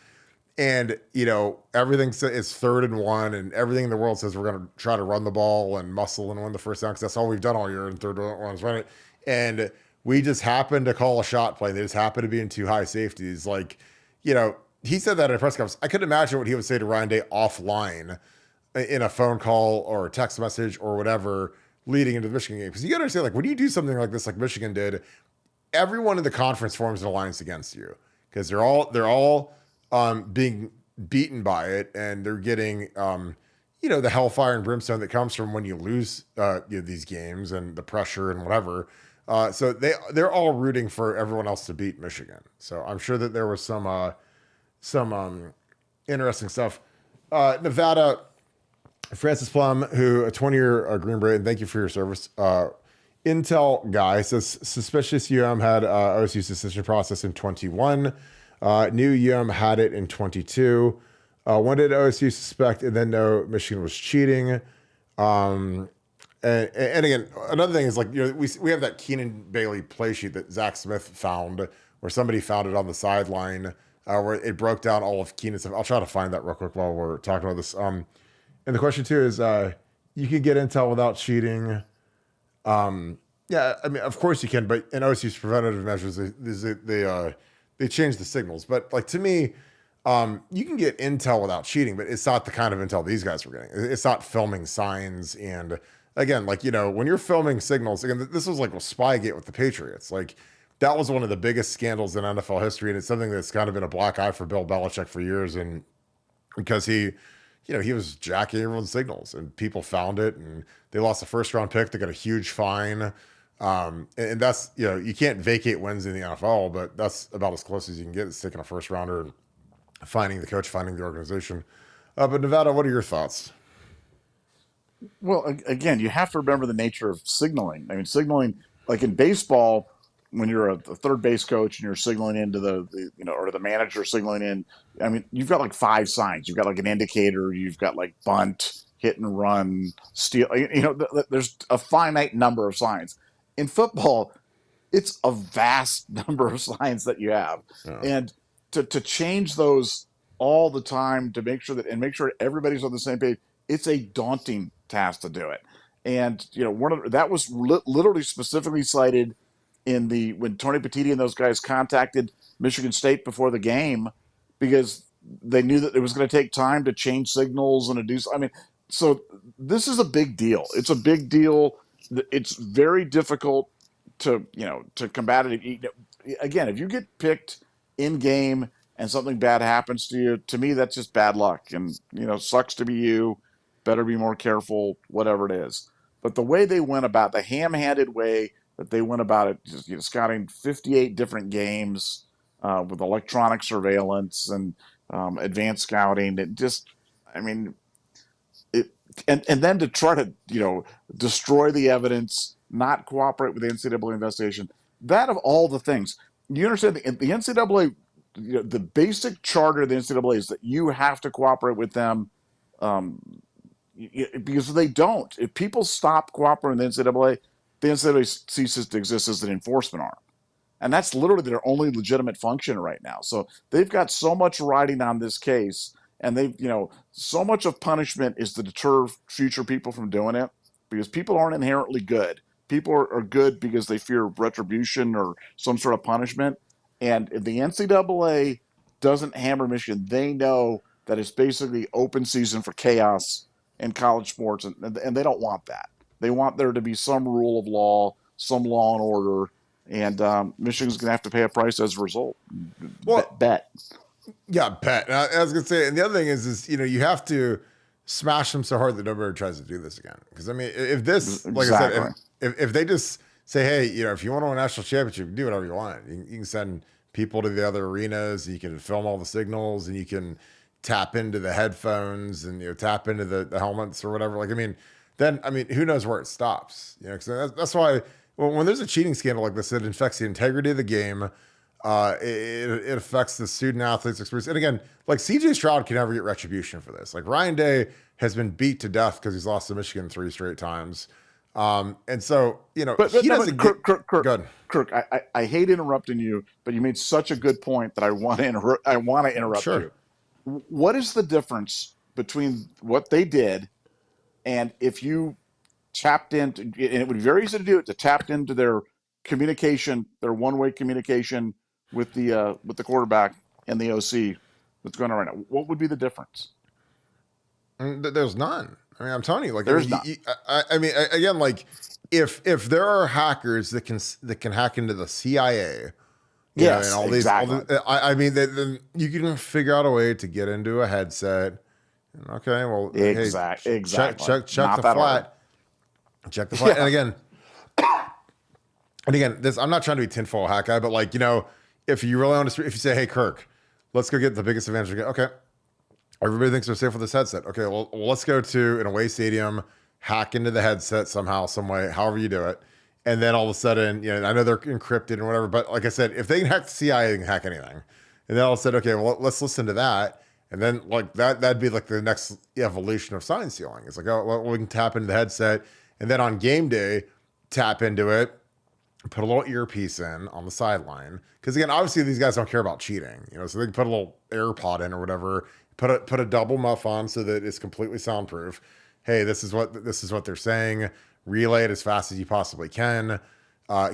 And, everything is 3rd and 1, and everything in the world says we're going to try to run the ball and muscle and win the first down, because that's all we've done all year in 3rd and 1 is run it. And we just happened to call a shot play. They just happened to be in 2 high safeties. Like, he said that in a press conference. I couldn't imagine what he would say to Ryan Day offline in a phone call or a text message or whatever leading into the Michigan game. Because you got to understand, like, when you do something like this, like Michigan did, everyone in the conference forms an alliance against you, because they're all being beaten by it, and they're getting the hellfire and brimstone that comes from when you lose these games, and the pressure and whatever. So they're all rooting for everyone else to beat Michigan. So I'm sure that there was some interesting stuff. Nevada, Francis Plum, who a 20-year Green Beret, and thank you for your service. Intel guy says suspicious had OSU's decision process in 21. New had it in 22. When did OSU suspect and then know Michigan was cheating? And again, another thing is, like, we have that Keenan Bailey play sheet that Zach Smith found, where somebody found it on the sideline, where it broke down all of Keenan's stuff. I'll try to find that real quick while we're talking about this. And the question too is, you can get intel without cheating. Yeah, I mean, of course you can, but in OSU's preventative measures, they change the signals. But like, to me, you can get intel without cheating, but it's not the kind of intel these guys were getting. It's not filming signs. And again, like, when you're filming signals, again, this was like a Spygate with the Patriots. Like, that was one of the biggest scandals in NFL history. And it's something that's kind of been a black eye for Bill Belichick for years. And because he was jacking everyone's signals, and people found it, and they lost a 1st-round pick. They got a huge fine. And that's, you can't vacate wins in the NFL, but that's about as close as you can get. It's taking a 1st-rounder and finding the coach, finding the organization. But Nevada, what are your thoughts? Well, again, you have to remember the nature of signaling. I mean, signaling, like in baseball, when you're a third base coach and you're signaling into or the manager signaling in, I mean, you've got like 5 signs. You've got like an indicator. You've got like bunt, hit and run, steal. There's a finite number of signs. In football, it's a vast number of signs that you have. Yeah. And to change those all the time, to make sure everybody's on the same page, it's a daunting task to do it. And that was literally specifically cited when Tony Petitti and those guys contacted Michigan State before the game, because they knew that it was going to take time to change signals and to do. I mean, so this is a big deal. It's a big deal. It's very difficult to combat it. Again, if you get picked in game and something bad happens to you, to me, that's just bad luck. And, sucks to be you. Better be more careful, whatever it is. But the way they went about, the ham-handed way that they went about it, just scouting 58 different games with electronic surveillance and advanced scouting, and then to try to destroy the evidence, not cooperate with the NCAA investigation. That, of all the things, you understand, the NCAA the basic charter of the NCAA is that you have to cooperate with them, because if they don't, if people stop cooperating with the NCAA ceases to exist as an enforcement arm. And that's literally their only legitimate function right now. So they've got so much riding on this case, and they've, so much of punishment is to deter future people from doing it, because people aren't inherently good. People are good because they fear retribution or some sort of punishment. And if the NCAA doesn't hammer Michigan, they know that it's basically open season for chaos in college sports, and they don't want that. They want there to be some rule of law, some law and order, and Michigan's going to have to pay a price as a result. Well, bet. Yeah, bet. I was going to say, and the other thing is you have to smash them so hard that nobody tries to do this again. Because, I mean, if this, like I said, if they just say, hey, if you want to win a national championship, do whatever you want. You can send people to the other arenas, you can film all the signals, and you can tap into the headphones and, tap into the helmets or whatever. Then who knows where it stops? Because that's why when there's a cheating scandal like this, it infects the integrity of the game. It affects the student athletes' experience. And again, like CJ Stroud can never get retribution for this. Like Ryan Day has been beat to death because he's lost to Michigan 3 straight times. And so, he doesn't get Kirk, I hate interrupting you, but you made such a good point that I want to interrupt you. What is the difference between what they did and if you tapped into, and it would be very easy to do it, to tap into their communication, their one-way communication with the quarterback and the OC that's going on right now? What would be the difference? There's none. I'm telling you, there's none. Again, like if there are hackers that can hack into the CIA, yes, and all exactly. Then you can figure out a way to get into a headset. Okay, well, exactly. Check the flat. Check the flat. Yeah. And again, this, I'm not trying to be tinfoil hat guy, but if you really want to, if you say, hey, Kirk, let's go get the biggest advantage. Okay. Everybody thinks they're safe with this headset. Okay, well, let's go to an away stadium, hack into the headset somehow, some way, however you do it. And then all of a sudden, I know they're encrypted and whatever, but like I said, if they can hack the CIA, they can hack anything. And then all of a sudden, okay, well, let's listen to that. And then that'd be like the next evolution of sign stealing. It's like, oh, well, we can tap into the headset. And then on game day, tap into it, put a little earpiece in on the sideline. Because again, obviously these guys don't care about cheating, so they can put a little AirPod in or whatever, put a double muff on so that it's completely soundproof. Hey, this is what they're saying. Relay it as fast as you possibly can.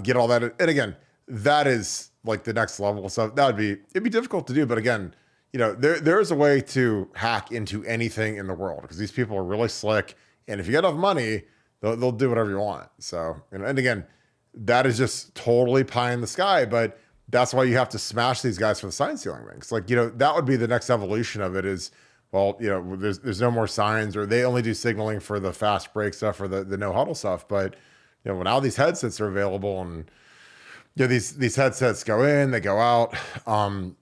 Get all that. And again, that is like the next level. So it'd be difficult to do. But again, there's a way to hack into anything in the world because these people are really slick. And if you get enough money, they'll do whatever you want. So, and again, that is just totally pie in the sky, but that's why you have to smash these guys for the sign stealing things. Like, that would be the next evolution of it is, well, there's no more signs, or they only do signaling for the fast break stuff or the no huddle stuff. But, now these headsets are available and, these headsets go in, they go out. An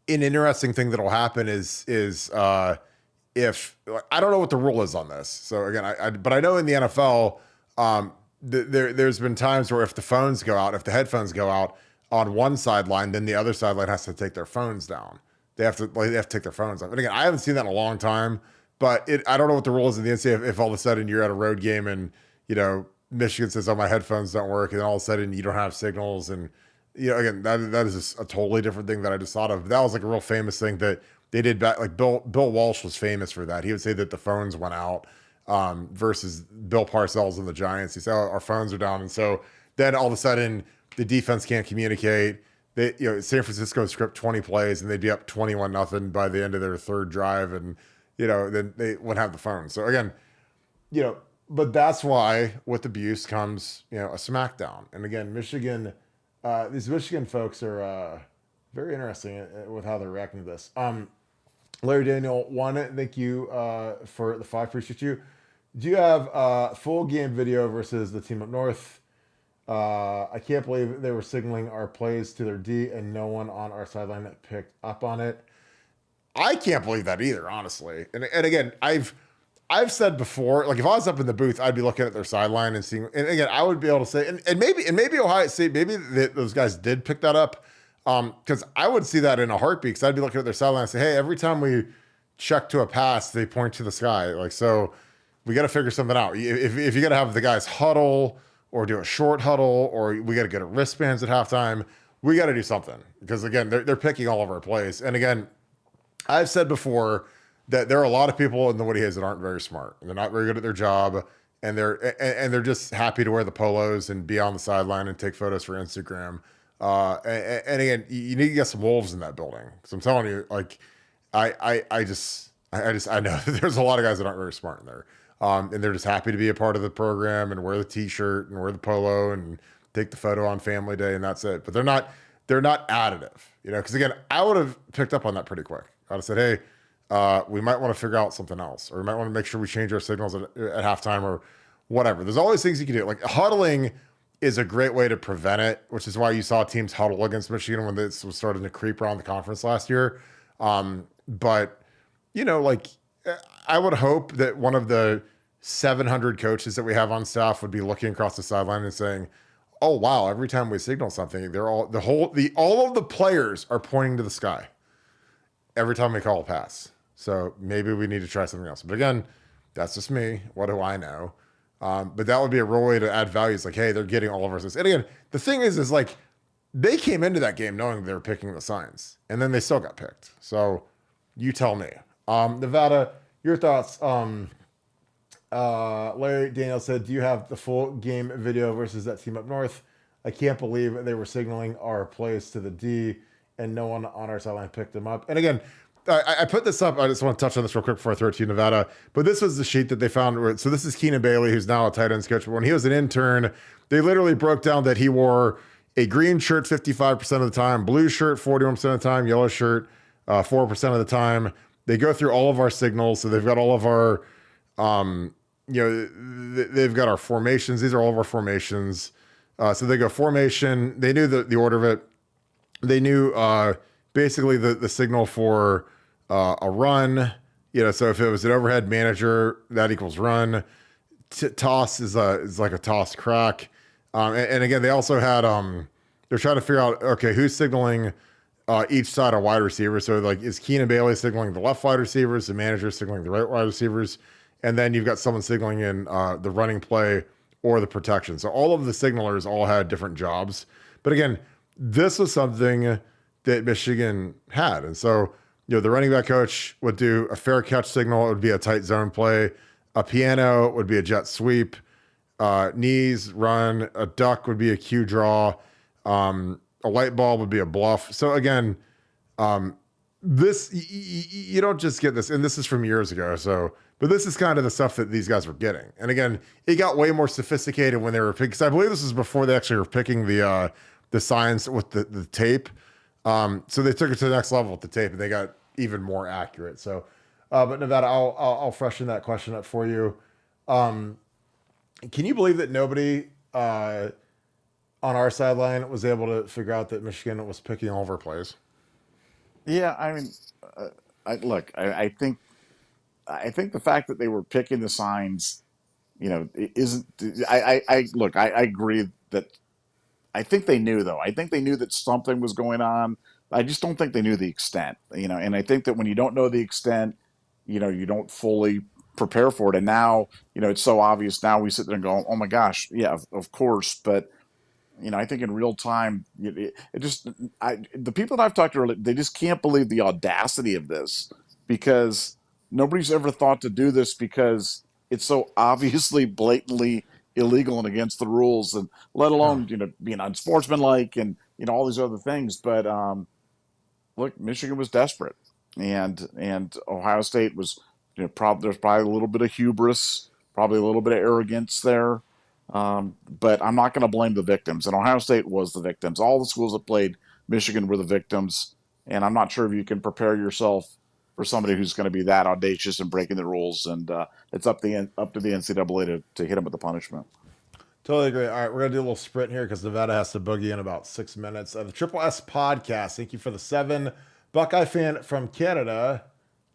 interesting thing that'll happen is if I don't know what the rule is on this. So again, but I know in the NFL, there's been times where if the phones go out, if the headphones go out on one sideline, then the other sideline has to take their phones down. They have to take their phones off. And again, I haven't seen that in a long time, but I don't know what the rule is in the NCAA if all of a sudden you're at a road game and, Michigan says, oh, my headphones don't work. And then all of a sudden you don't have signals. And, again, that is just a totally different thing that I just thought of. That was like a real famous thing that they did back. Like Bill Walsh was famous for that. He would say that the phones went out versus Bill Parcells and the Giants. He said, oh, our phones are down. And so then all of a sudden the defense can't communicate. They, San Francisco script 20 plays and they'd be up 21-0 by the end of their third drive. And, then they wouldn't have the phone. So again, but that's why with abuse comes, a smackdown. And again, Michigan, these Michigan folks are very interesting with how they're reacting to this. Larry Daniel, thank you for the 5. Appreciate you. Do you have full game video versus the team up north? I can't believe they were signaling our plays to their D and no one on our sideline that picked up on it. I can't believe that either, honestly. And again, I've said before, like if I was up in the booth, I'd be looking at their sideline and seeing. And again, I would be able to say, and maybe Ohio State, maybe those guys did pick that up. Because I would see that in a heartbeat. Because I'd be looking at their sideline and say, hey, every time we check to a pass, they point to the sky. Like, so we got to figure something out. If you got to have the guys huddle or do a short huddle, or we got to get a wristbands at halftime, we got to do something. Because again, they're picking all of our plays. And again, I've said before that there are a lot of people in the Woody Hayes that aren't very smart. They're not very good at their job, and they're just happy to wear the polos and be on the sideline and take photos for Instagram. And again, you need to get some wolves in that building. Because I'm telling you, like, I know that there's a lot of guys that aren't very smart in there. And they're just happy to be a part of the program and wear the t-shirt and wear the polo and take the photo on family day, and that's it. But they're not additive, because again, I would have picked up on that pretty quick. I'd have said, hey, we might want to figure out something else, or we might want to make sure we change our signals at halftime or whatever. There's always things you can do. Like huddling is a great way to prevent it, which is why you saw teams huddle against Michigan when this was starting to creep around the conference last year. But like I would hope that one of the 700 coaches that we have on staff would be looking across the sideline and saying, oh wow, every time we signal something, all of the players are pointing to the sky every time we call a pass. So maybe we need to try something else. But again, that's just me. What do I know? But that would be a real way to add value. It's like, hey, they're getting all of our signs. And again, the thing is like they came into that game knowing they were picking the signs, and then they still got picked. So you tell me. Nevada, your thoughts. Larry Daniel said, do you have the full game video versus that team up north? I can't believe they were signaling our plays to the D and no one on our sideline picked them up. And again, I put this up. I just want to touch on this real quick before I throw it to you, Nevada. But this was the sheet that they found. So this is Keenan Bailey, who's now a tight ends coach. But when he was an intern, they literally broke down that he wore a green shirt 55% of the time, blue shirt 41% of the time, yellow shirt 4% of the time. They go through all of our signals. So they've got all of our, they've got our formations. These are all of our formations. So they go formation. They knew the order of it. They knew basically the signal for a run. So if it was an overhead manager, that equals run. Toss is like a toss crack. And again, they also had they're trying to figure out, okay, who's signaling each side of wide receiver. So like, is Keenan Bailey signaling the left wide receivers, the manager signaling the right wide receivers, and then you've got someone signaling in the running play or the protection. So all of the signalers all had different jobs. But again, this was something that Michigan had. And so, the running back coach would do a fair catch signal. It would be a tight zone play. A piano would be a jet sweep. Knees, run. A duck would be a cue draw. A light bulb would be a bluff. So again, this, you don't just get this, and this is from years ago. But this is kind of the stuff that these guys were getting. And again, it got way more sophisticated when they were picking, because I believe this was before they actually were picking the signs with the tape. So they took it to the next level with the tape, and they got even more accurate. So, but Nevada, I'll freshen that question up for you. Can you believe that nobody on our sideline was able to figure out that Michigan was picking all of our plays? Yeah, I mean, I think the fact that they were picking the signs, isn't. I agree that. I think they knew, though. I think they knew that something was going on. I just don't think they knew the extent, And I think that when you don't know the extent, you don't fully prepare for it. And now, it's so obvious. Now we sit there and go, "Oh my gosh, yeah, of course." But I think in real time, the people that I've talked to, they just can't believe the audacity of this, because nobody's ever thought to do this, because it's so obviously, blatantly illegal and against the rules, and let alone being unsportsmanlike and all these other things. But look, Michigan was desperate, and Ohio State was there's probably a little bit of hubris, probably a little bit of arrogance there. But I'm not going to blame the victims, and Ohio State was the victims. All the schools that played Michigan were the victims, and I'm not sure if you can prepare yourself for somebody who's going to be that audacious and breaking the rules. And it's up to the NCAA to hit them with the punishment. Totally agree. All right, we're going to do a little sprint here because Nevada has to boogie in about 6 minutes. The Triple S podcast. Thank you for the 7. Buckeye fan from Canada.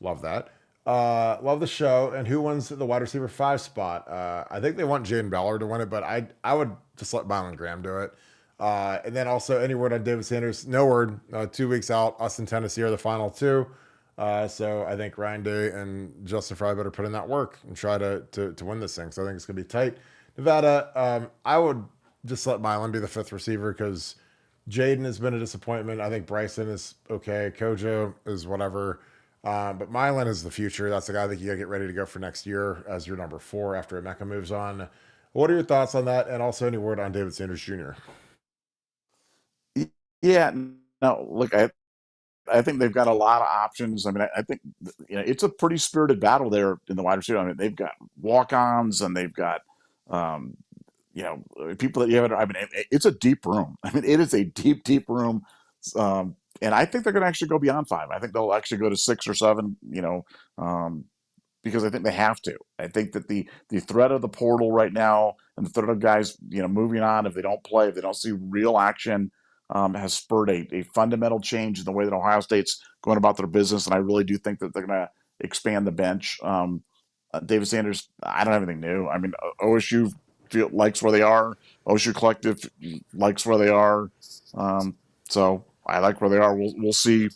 Love that. Love the show. And who wins the wide receiver 5 spot? I think they want Jaden Ballard to win it, but I would just let Byron Graham do it. And then also any word on David Sanders? No word. 2 weeks out. Us and Tennessee are the final two. So I think Ryan Day and Justin Fry better put in that work and try to win this thing. So I think it's going to be tight. Nevada, I would just let Milan be the fifth receiver because Jaden has been a disappointment. I think Bryson is okay. Kojo is whatever. But Milan is the future. That's the guy that you got to get ready to go for next year as your number 4 after Emeka moves on. What are your thoughts on that? And also any word on David Sanders Jr.? Yeah, no, look, I think they've got a lot of options. I mean, I think it's a pretty spirited battle there in the wide receiver. I mean, they've got walk-ons and they've got um, people that you haven't. I mean, it's a deep room. I mean, it is a deep, deep room, and I think they're going to actually go beyond 5. I think they'll actually go to 6 or 7. Because I think they have to. I think that the threat of the portal right now and the threat of guys moving on if they don't play, if they don't see real action, has spurred a fundamental change in the way that Ohio State's going about their business, and I really do think that they're going to expand the bench. David Sanders, I don't have anything new. I mean, OSU likes where they are. OSU Collective likes where they are. So I like where they are. We'll see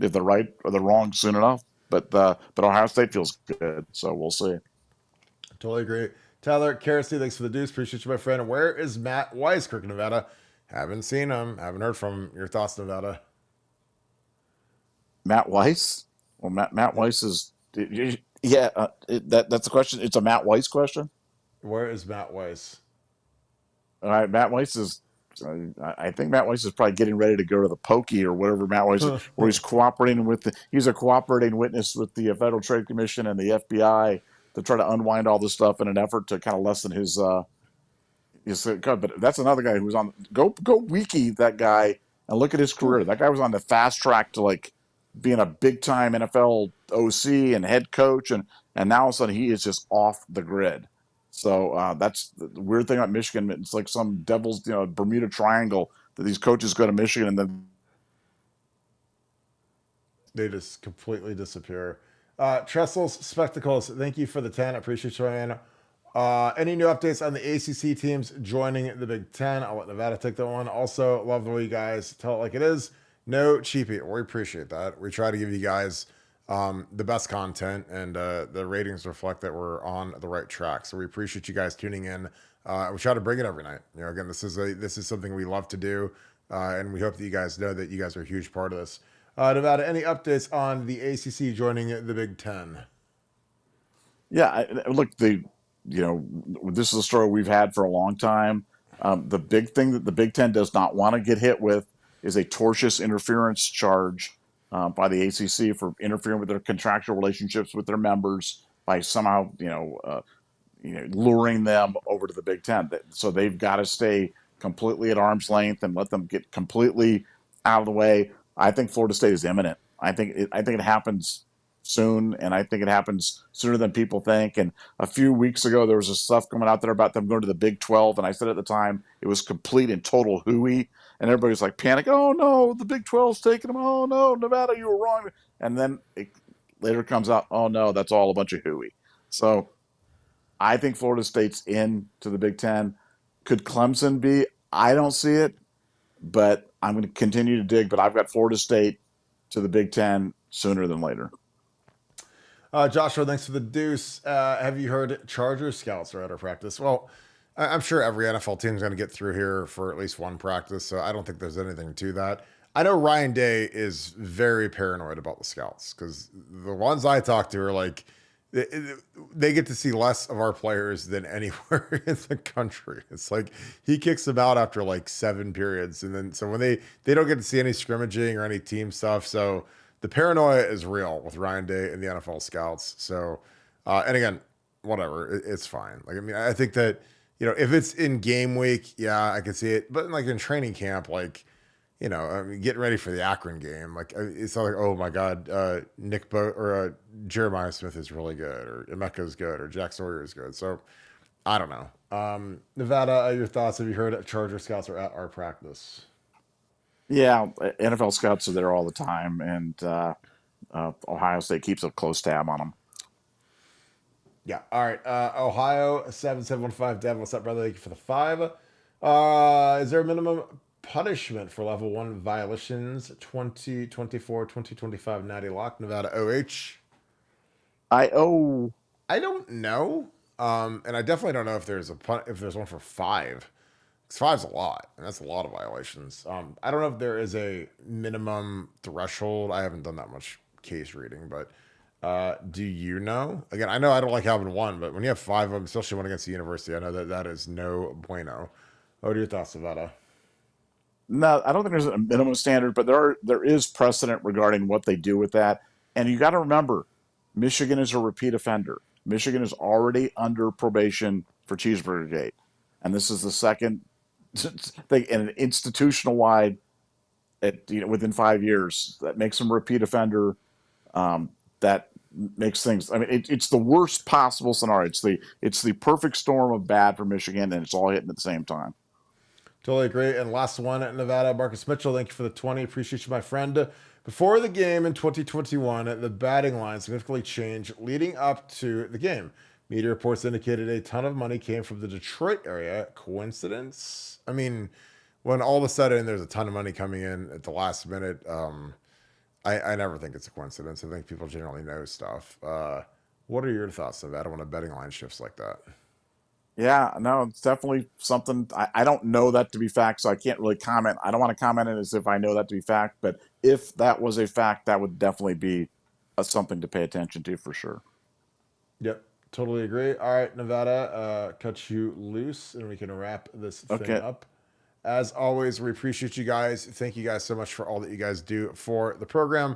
if they're right or they're wrong soon enough. But Ohio State feels good, so we'll see. Totally agree. Tyler Kerosene, thanks for the deuce. Appreciate you, my friend. Where is Matt Weiss, Kirk, Nevada? Haven't seen him. Haven't heard from him. Your thoughts, Nevada? Matt Weiss? Well, Matt Weiss is that's a question. It's a Matt Weiss question. Where is Matt Weiss? All right, Matt Weiss is. I think Matt Weiss is probably getting ready to go to the pokey or whatever Matt Weiss is, where he's cooperating with he's a cooperating witness with the Federal Trade Commission and the FBI to try to unwind all this stuff in an effort to kind of lessen his. But that's another guy who's on. Go wiki that guy and look at his career. That guy was on the fast track to like being a big time NFL OC and head coach, and now all of a sudden he is just off the grid. So that's the weird thing about Michigan. It's like some devil's Bermuda Triangle that these coaches go to Michigan and then they just completely disappear. Trestles Spectacles, thank you for the 10. I appreciate you, man. Any new updates on the ACC teams joining the Big Ten? I'll let Nevada take that one. Also, love the way you guys tell it like it is. No cheapie. We appreciate that. We try to give you guys the best content, and the ratings reflect that we're on the right track. So we appreciate you guys tuning in. We try to bring it every night. Again, this is something we love to do, and we hope that you guys know that you guys are a huge part of this. Nevada, any updates on the ACC joining the Big Ten? Yeah, look, this is a story we've had for a long time. The big thing that the Big Ten does not want to get hit with is a tortious interference charge by the ACC for interfering with their contractual relationships with their members by somehow, luring them over to the Big Ten. So they've got to stay completely at arm's length and let them get completely out of the way. I think Florida State is imminent. I think it happens soon, and I think it happens sooner than people think. And a few weeks ago, there was this stuff coming out there about them going to the Big 12, and I said at the time it was complete and total hooey, and everybody's like panic. Oh no, the Big 12's taking them. Oh no, Nevada, you were wrong. And then it later comes out, oh no, that's all a bunch of hooey. So I think Florida State's in to the Big Ten. Could Clemson be? I don't see it, but I'm going to continue to dig. But I've got Florida State to the Big Ten sooner than later. Joshua, thanks for the deuce. Have you heard Charger scouts are at our practice? Well, I'm sure every NFL team is going to get through here for at least one practice, so I don't think there's anything to that. I know Ryan Day is very paranoid about the scouts because the ones I talk to are like, they get to see less of our players than anywhere in the country. It's like he kicks them out after like 7 periods, and then so when they don't get to see any scrimmaging or any team stuff, so the paranoia is real with Ryan Day and the NFL scouts. So, and again, whatever, it's fine. Like, I mean, I think that, if it's in game week, yeah, I can see it. But like in training camp, like, I mean, getting ready for the Akron game, like it's not like, oh my God, Nick or Jeremiah Smith is really good, or Emeka is good, or Jack Sawyer is good. So I don't know. Nevada, your thoughts? Have you heard Charger scouts are at our practice? Yeah, NFL scouts are there all the time, and Ohio State keeps a close tab on them. Yeah. All right. Ohio 7715 Devin. What's up, brother? Thank you for the 5. Is there a minimum punishment for level 1 violations 2024 2025 natty lock Nevada OH. I don't know. And I definitely don't know if there's one for 5. Because 5's a lot, and that's a lot of violations. I don't know if there is a minimum threshold. I haven't done that much case reading, but do you know? Again, I know I don't like having 1, but when you have 5 of them, especially one against the university, I know that is no bueno. What are your thoughts about that? No, I don't think there's a minimum standard, but there is precedent regarding what they do with that. And you got to remember, Michigan is a repeat offender. Michigan is already under probation for Cheeseburger Gate, and this is the second thing, and institutional wide within 5 years that makes them a repeat offender. That makes things. I mean, it's the worst possible scenario. It's the perfect storm of bad for Michigan, and it's all hitting at the same time. Totally agree. And last one at Nevada, Marcus Mitchell, thank you for the 20. Appreciate you, my friend. Before the game in 2021, the batting line significantly changed leading up to the game. Media reports indicated a ton of money came from the Detroit area. Coincidence? I mean, when all of a sudden there's a ton of money coming in at the last minute, I never think it's a coincidence. I think people generally know stuff. What are your thoughts, Nevada, when a betting line shifts like that? Yeah, no, it's definitely something. I don't know that to be fact, so I can't really comment. I don't want to comment on it as if I know that to be fact, but if that was a fact, that would definitely be something to pay attention to for sure. Yep, totally agree. All right, Nevada, cut you loose, and we can wrap this thing up. As always, we appreciate you guys. Thank you guys so much for all that you guys do for the program.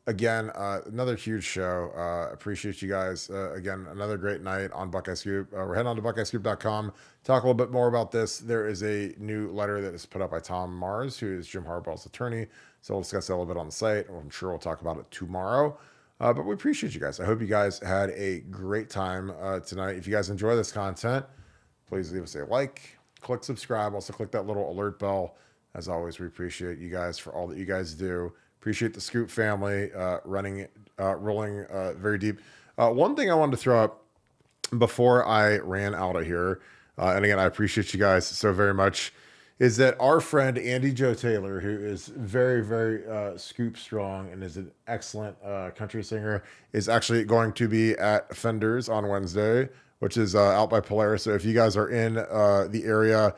Again, another huge show. Appreciate you guys. Again, another great night on Buckeye Scoop. We're heading on to BuckeyeScoop.com. Talk a little bit more about this. There is a new letter that is put up by Tom Mars, who is Jim Harbaugh's attorney. So we'll discuss that a little bit on the site. I'm sure we'll talk about it tomorrow. But we appreciate you guys. I hope you guys had a great time tonight. If you guys enjoy this content, please leave us a like, click subscribe. Also click that little alert bell. As always, we appreciate you guys for all that you guys do. Appreciate the Scoop family rolling very deep. One thing I wanted to throw up before I ran out of here, and again, I appreciate you guys so very much, is that our friend Andy Joe Taylor, who is very, very Scoop strong and is an excellent country singer, is actually going to be at Fenders on Wednesday, which is out by Polaris. So if you guys are in the area,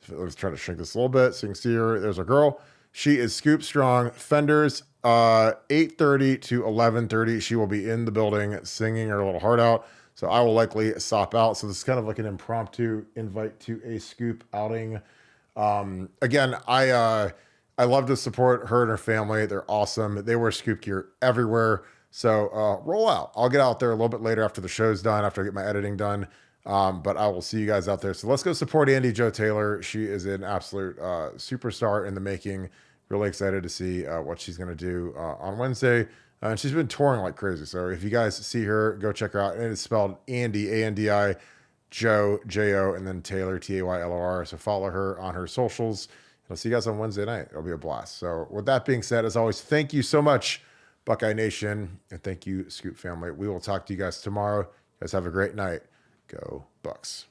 let's try to shrink this a little bit so you can see her. There's a girl. She is Scoop strong. Fenders, 8:30 to 11:30. She will be in the building singing her little heart out. So I will likely stop out. So this is kind of like an impromptu invite to a Scoop outing. Again, I love to support her and her family. They're awesome. They wear Scoop gear everywhere. So roll out. I'll get out there a little bit later after the show's done, after I get my editing done. But I will see you guys out there. So let's go support Andy Joe Taylor. She is an absolute superstar in the making. Really excited to see what she's going to do on Wednesday. And she's been touring like crazy. So if you guys see her, go check her out. And it's spelled Andy, A-N-D-I, Joe, J-O, and then Taylor, T-A-Y-L-O-R. So follow her on her socials. I'll see you guys on Wednesday night. It'll be a blast. So with that being said, as always, thank you so much, Buckeye Nation. And thank you, Scoop family. We will talk to you guys tomorrow. You guys have a great night. Go Bucks.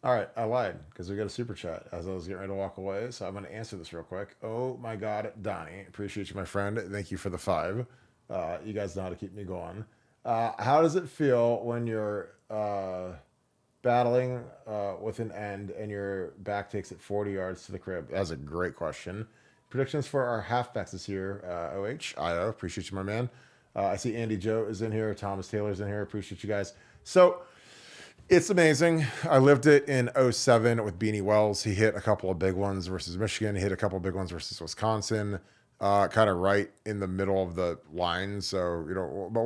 All right, I lied because we got a super chat as I was getting ready to walk away. So I'm going to answer this real quick. Oh my God, Donnie, appreciate you, my friend. Thank you for the 5. You guys know how to keep me going. How does it feel when you're battling with an end and your back takes it 40 yards to the crib? That's a great question. predictions for our halfbacks this year. IO, appreciate you, my man. I see Andy Joe is in here. Thomas Taylor's in here. Appreciate you guys. So it's amazing. I lived it in 07 with Beanie Wells. He hit a couple of big ones versus Michigan. He hit a couple of big ones versus Wisconsin, kind of right in the middle of the line. So, but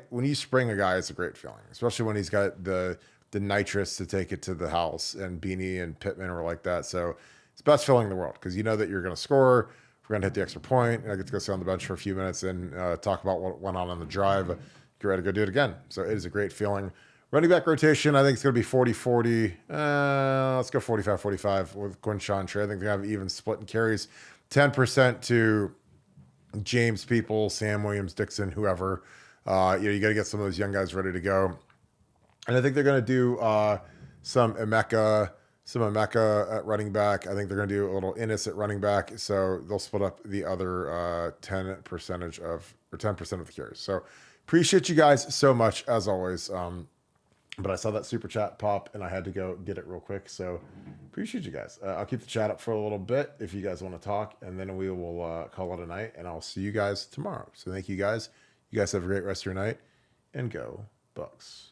when you spring a guy, it's a great feeling, especially when he's got the nitrous to take it to the house, and Beanie and Pittman were like that. So it's the best feeling in the world because you know that you're going to score. We're going to hit the extra point. I get to go sit on the bench for a few minutes and talk about what went on the drive. Get ready to go do it again. So it is a great feeling. Running back rotation, I think it's going to be 40-40. Let's go 45-45 with Quinshawn Trey. I think they have even split in carries. 10% to James People, Sam Williams, Dixon, whoever. You got to get some of those young guys ready to go. And I think they're going to do some Emeka at running back. I think they're going to do a little Innis at running back. So they'll split up the other 10% of the carries. So appreciate you guys so much, as always. But I saw that super chat pop and I had to go get it real quick. So appreciate you guys. I'll keep the chat up for a little bit if you guys want to talk, and then we will call it a night, and I'll see you guys tomorrow. So thank you guys. You guys have a great rest of your night, and go Bucks.